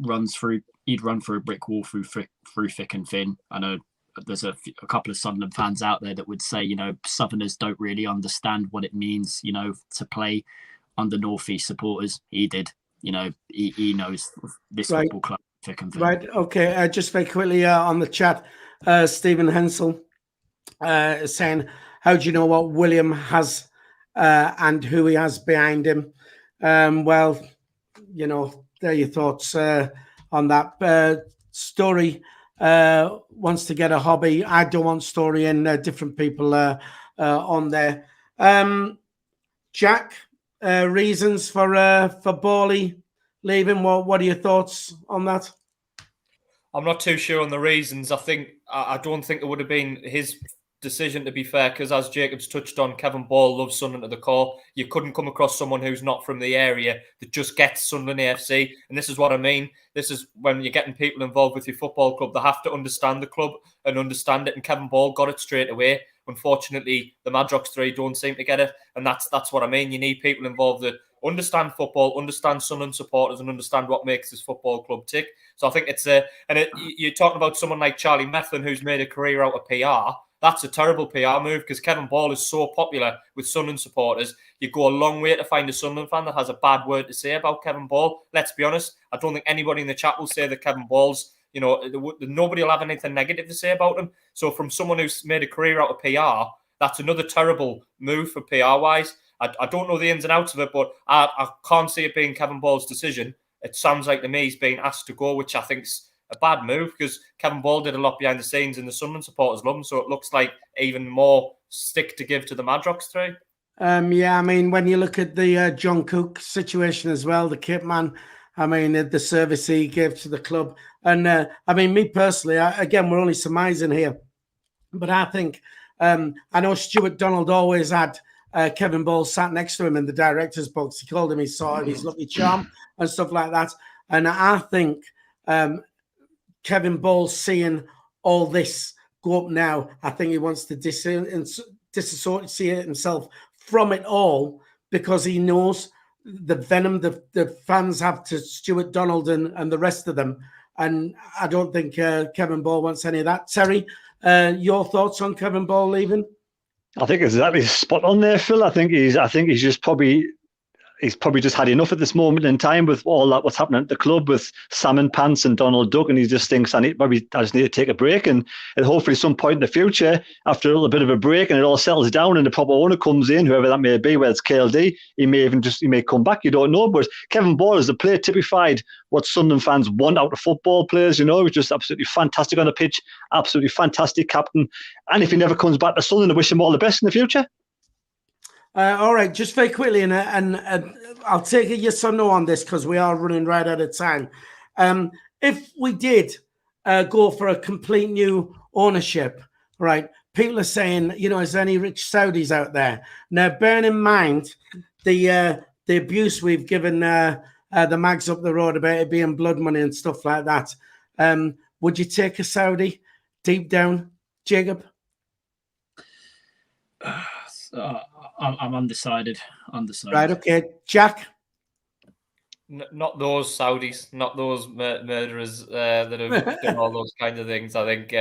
he'd run through a brick wall through thick and thin. I know there's a couple of Sunderland fans out there that would say, you know, Southerners don't really understand what it means, you know, to play under North East supporters. He did, you know, he knows this football club thick and thin. Right. Okay. Just very quickly on the chat, Stephen Hensel is saying, how do you know what William has and who he has behind him? Well, you know, there are your thoughts on that. Story wants to get a hobby. I don't want Story and different people on there. Jack, reasons for Bawley leaving. What are your thoughts on that? I'm not too sure on the reasons. I don't think it would have been his decision, to be fair, because as Jacob's touched on, Kevin Ball loves Sunderland to the core. You couldn't come across someone who's not from the area that just gets Sunderland AFC. And this is what I mean. This is when you're getting people involved with your football club, they have to understand the club and understand it. And Kevin Ball got it straight away. Unfortunately, the Madrox 3 don't seem to get it. And that's what I mean. You need people involved that understand football, understand Sunderland supporters, and understand what makes this football club tick. So I think you're talking about someone like Charlie Methven, who's made a career out of PR. That's a terrible PR move because Kevin Ball is so popular with Sunderland supporters. You go a long way to find a Sunderland fan that has a bad word to say about Kevin Ball. Let's be honest. I don't think anybody in the chat will say that Kevin Ball's, nobody will have anything negative to say about him. So from someone who's made a career out of PR, that's another terrible move for PR-wise. I don't know the ins and outs of it, but I can't see it being Kevin Ball's decision. It sounds like to me he's being asked to go, which I think's a bad move because Kevin Ball did a lot behind the scenes and the Sunderland supporters love him. So it looks like even more stick to give to the Madrox 3. Yeah, I mean, when you look at the John Cook situation as well, the kit man, I mean, the service he gave to the club. And I mean, me personally, again, we're only surmising here, but I think, I know Stuart Donald always had Kevin Ball sat next to him in the director's box. He called him his sort of his lucky charm and stuff like that. And I think Kevin Ball seeing all this go up now, I think he wants to disassociate himself from it all because he knows the venom the fans have to Stuart Donald and the rest of them. And I don't think Kevin Ball wants any of that. Terry, your thoughts on Kevin Ball leaving? I think exactly spot on there, Phil. I think he's just probably just had enough at this moment in time with all that what's happening at the club with Salmon Pants and Donald Duck, and he just thinks I just need to take a break, and hopefully some point in the future, after a little bit of a break and it all settles down and the proper owner comes in, whoever that may be, whether it's KLD, he may come back, you don't know. But Kevin Ball as a player typified what Sunderland fans want out of football players. He was just absolutely fantastic on the pitch, absolutely fantastic captain, and if he never comes back to Sunderland, I wish him all the best in the future. All right, just very quickly, and I'll take a yes or no on this because we are running right out of time. If we did go for a complete new ownership, right, people are saying, is there any rich Saudis out there? Now, bearing in mind the abuse we've given the mags up the road about it being blood money and stuff like that, would you take a Saudi deep down, Jacob? I'm undecided. Right, okay. Jack? Not those Saudis, not those murderers that have done all those kind of things. I think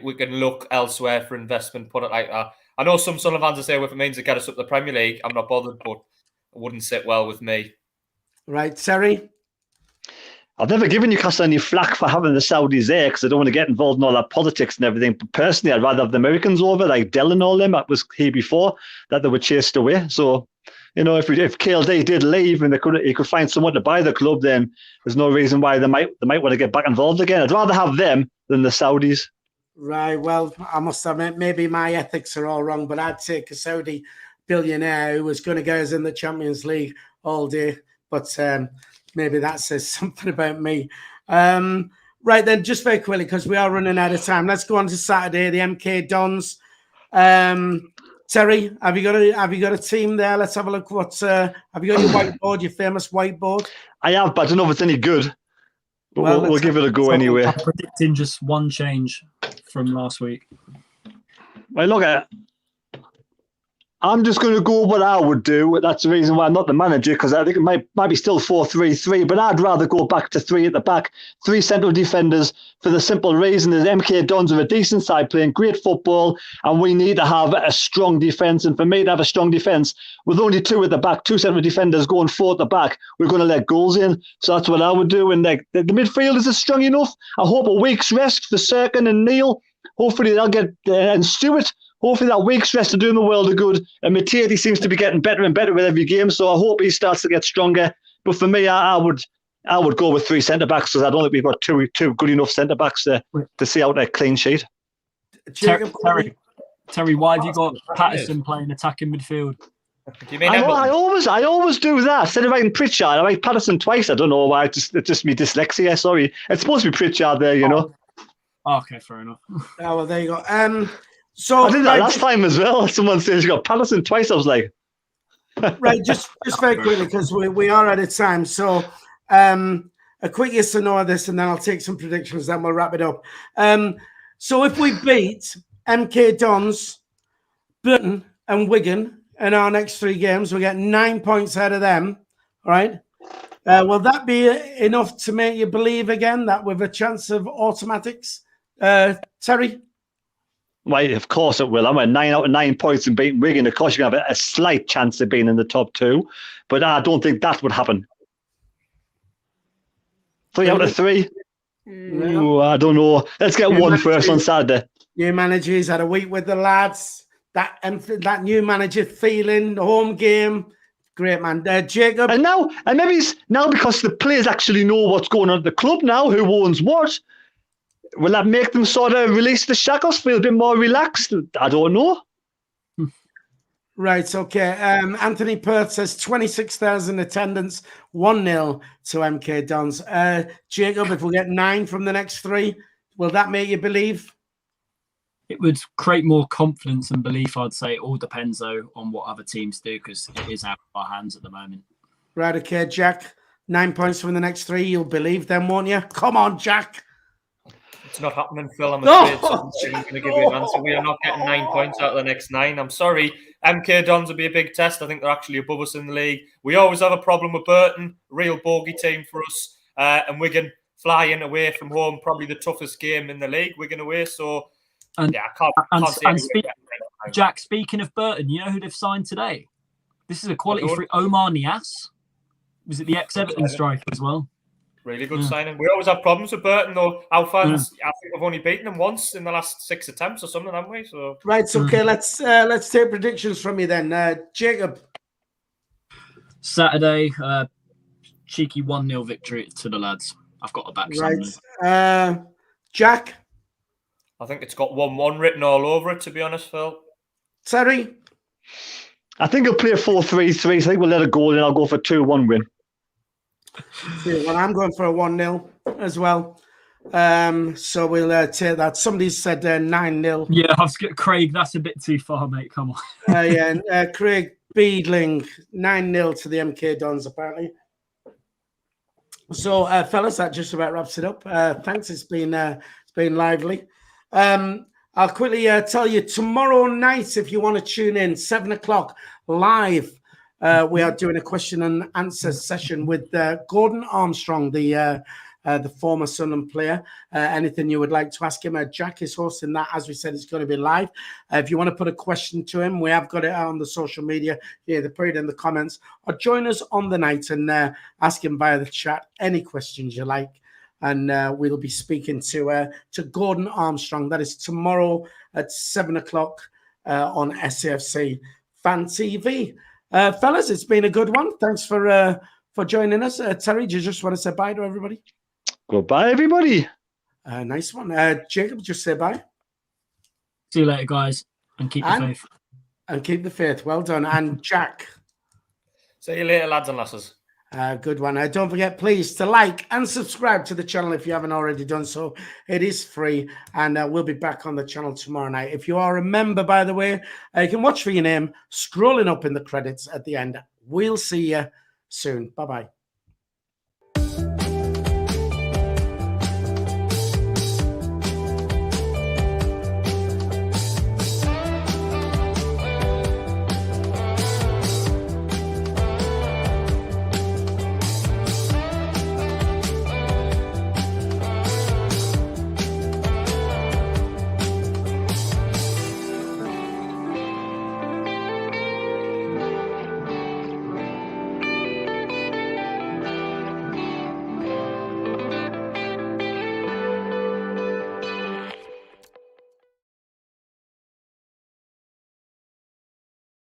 we can look elsewhere for investment, put it like that. I know some Sunderland fans will say, well, if it means to get us up the Premier League, I'm not bothered, but it wouldn't sit well with me. Right, Terry? I've never given Newcastle any flack for having the Saudis there because I don't want to get involved in all that politics and everything. But personally, I'd rather have the Americans over, like Dell and all them. That was here before, that they were chased away. So, if KLD did leave and he could find someone to buy the club, then there's no reason why they might want to get back involved again. I'd rather have them than the Saudis. Right. Well, I must admit, maybe my ethics are all wrong, but I'd take a Saudi billionaire who was going to get us in the Champions League all day. But maybe that says something about me. Right then, just very quickly, because we are running out of time. Let's go on to Saturday, the MK Dons. Terry, have you got a team there? Let's have a look. Have you got your whiteboard, your famous whiteboard? I have, but I don't know if it's any good. But we'll give it a go anyway. I'm predicting just one change from last week. Well, look, I'm just going to go what I would do. That's the reason why I'm not the manager, because I think it might be still 4-3-3, but I'd rather go back to 3 at the back, 3 central defenders, for the simple reason that MK Dons are a decent side playing great football, and we need to have a strong defence. And for me to have a strong defence, with only 2 at the back, 2 central defenders going 4 at the back, we're going to let goals in. So that's what I would do. And the midfielders are strong enough. I hope a week's rest for Serkin and Neil. Hopefully they'll get, and Stewart. Hopefully that week's rest will do him a world of good. And Matete seems to be getting better and better with every game, so I hope he starts to get stronger. But for me, I would go with 3 centre-backs because I don't think we've got two good enough centre-backs to see out a clean sheet. Terry, why have you got Patterson playing attacking midfield? Do you mean I always do that. Instead of writing Pritchard, I write Patterson twice. I don't know why. It's just me dyslexia. Sorry. It's supposed to be Pritchard there, Okay, fair enough. Oh, well, there you go. So I did that last time as well. Someone says you got Patterson twice. I was like, right, just very quickly because we are out of time. So a quick yes or no of this, and then I'll take some predictions. Then we'll wrap it up. So if we beat MK Dons, Burton, and Wigan in our next 3 games, we get 9 points ahead of them. All right. Will that be enough to make you believe again that with a chance of automatics, Terry? right, of course it will. I'm at 9 out of 9 points and beating Wigan. Of course, you're going to have a slight chance of being in the top 2, but I don't think that would happen. 3 out of 3? Ooh, I don't know. Let's get one first on Saturday. New managers had a week with the lads. That new manager feeling, home game. Great, man. Jacob? And maybe it's now because the players actually know what's going on at the club now, who owns what. Will that make them sort of release the shackles, feel a bit more relaxed? I don't know. Right, okay. Anthony Perth says 26,000 attendance, 1-0 to MK Dons. Jacob, if we get 9 from the next 3, will that make you believe? It would create more confidence and belief, I'd say. It all depends, though, on what other teams do, because it is out of our hands at the moment. Right, okay, Jack. 9 points from the next 3, you'll believe them, won't you? Come on, Jack. It's not happening, Phil. I'm afraid. So I'm going to give you an answer. We are not getting 9 points out of the next 9. I'm sorry. MK Dons will be a big test. I think they're actually above us in the league. We always have a problem with Burton, real bogey team for us, and Wigan flying away from home, probably the toughest game in the league, Wigan away. So, yeah, I can't see Jack, speaking of Burton, you know who they've signed today? This is a quality free Omar Niasse. Was it the ex-Everton striker as well? Really good signing. We always have problems with Burton, though. Our fans, I think we've only beaten them once in the last 6 attempts or something, haven't we? So right, okay. Let's take predictions from you then, Jacob. Saturday, cheeky 1-0 victory to the lads. I've got to back Sunderland. Jack. I think it's got 1-1 written all over it, to be honest, Phil. Terry. I think he'll play 4-3-3. So I think we'll let it go, and I'll go for 2-1 win. Well, I'm going for a 1-0 as well. So we'll take that. Somebody said 9-0. Yeah, Craig, that's a bit too far, mate. Come on. Craig Beedling, 9-0 to the MK Dons, apparently. So, fellas, that just about wraps it up. Thanks. It's been lively. I'll quickly tell you, tomorrow night, if you want to tune in, 7 o'clock live, we are doing a question and answer session with Gordon Armstrong, the former Sunderland player. Anything you would like to ask him, Jack is hosting that. As we said, it's going to be live. If you want to put a question to him, we have got it out on the social media. Yeah, put it in the comments. Or join us on the night and ask him via the chat any questions you like. And we'll be speaking to Gordon Armstrong. That is tomorrow at 7 o'clock on SAFC Fan TV. Fellas, it's been a good one. Thanks for joining us. Terry, do you just want to say bye to everybody? Goodbye, everybody. Nice one. Jacob, just say bye. See you later, guys. And keep the faith. And keep the faith. Well done. And Jack. See you later, lads and lasses. Good one. Don't forget, please, to like and subscribe to the channel if you haven't already done so. It is free, and we'll be back on the channel tomorrow night. If you are a member, by the way, you can watch for your name scrolling up in the credits at the end. We'll see you soon. Bye-bye.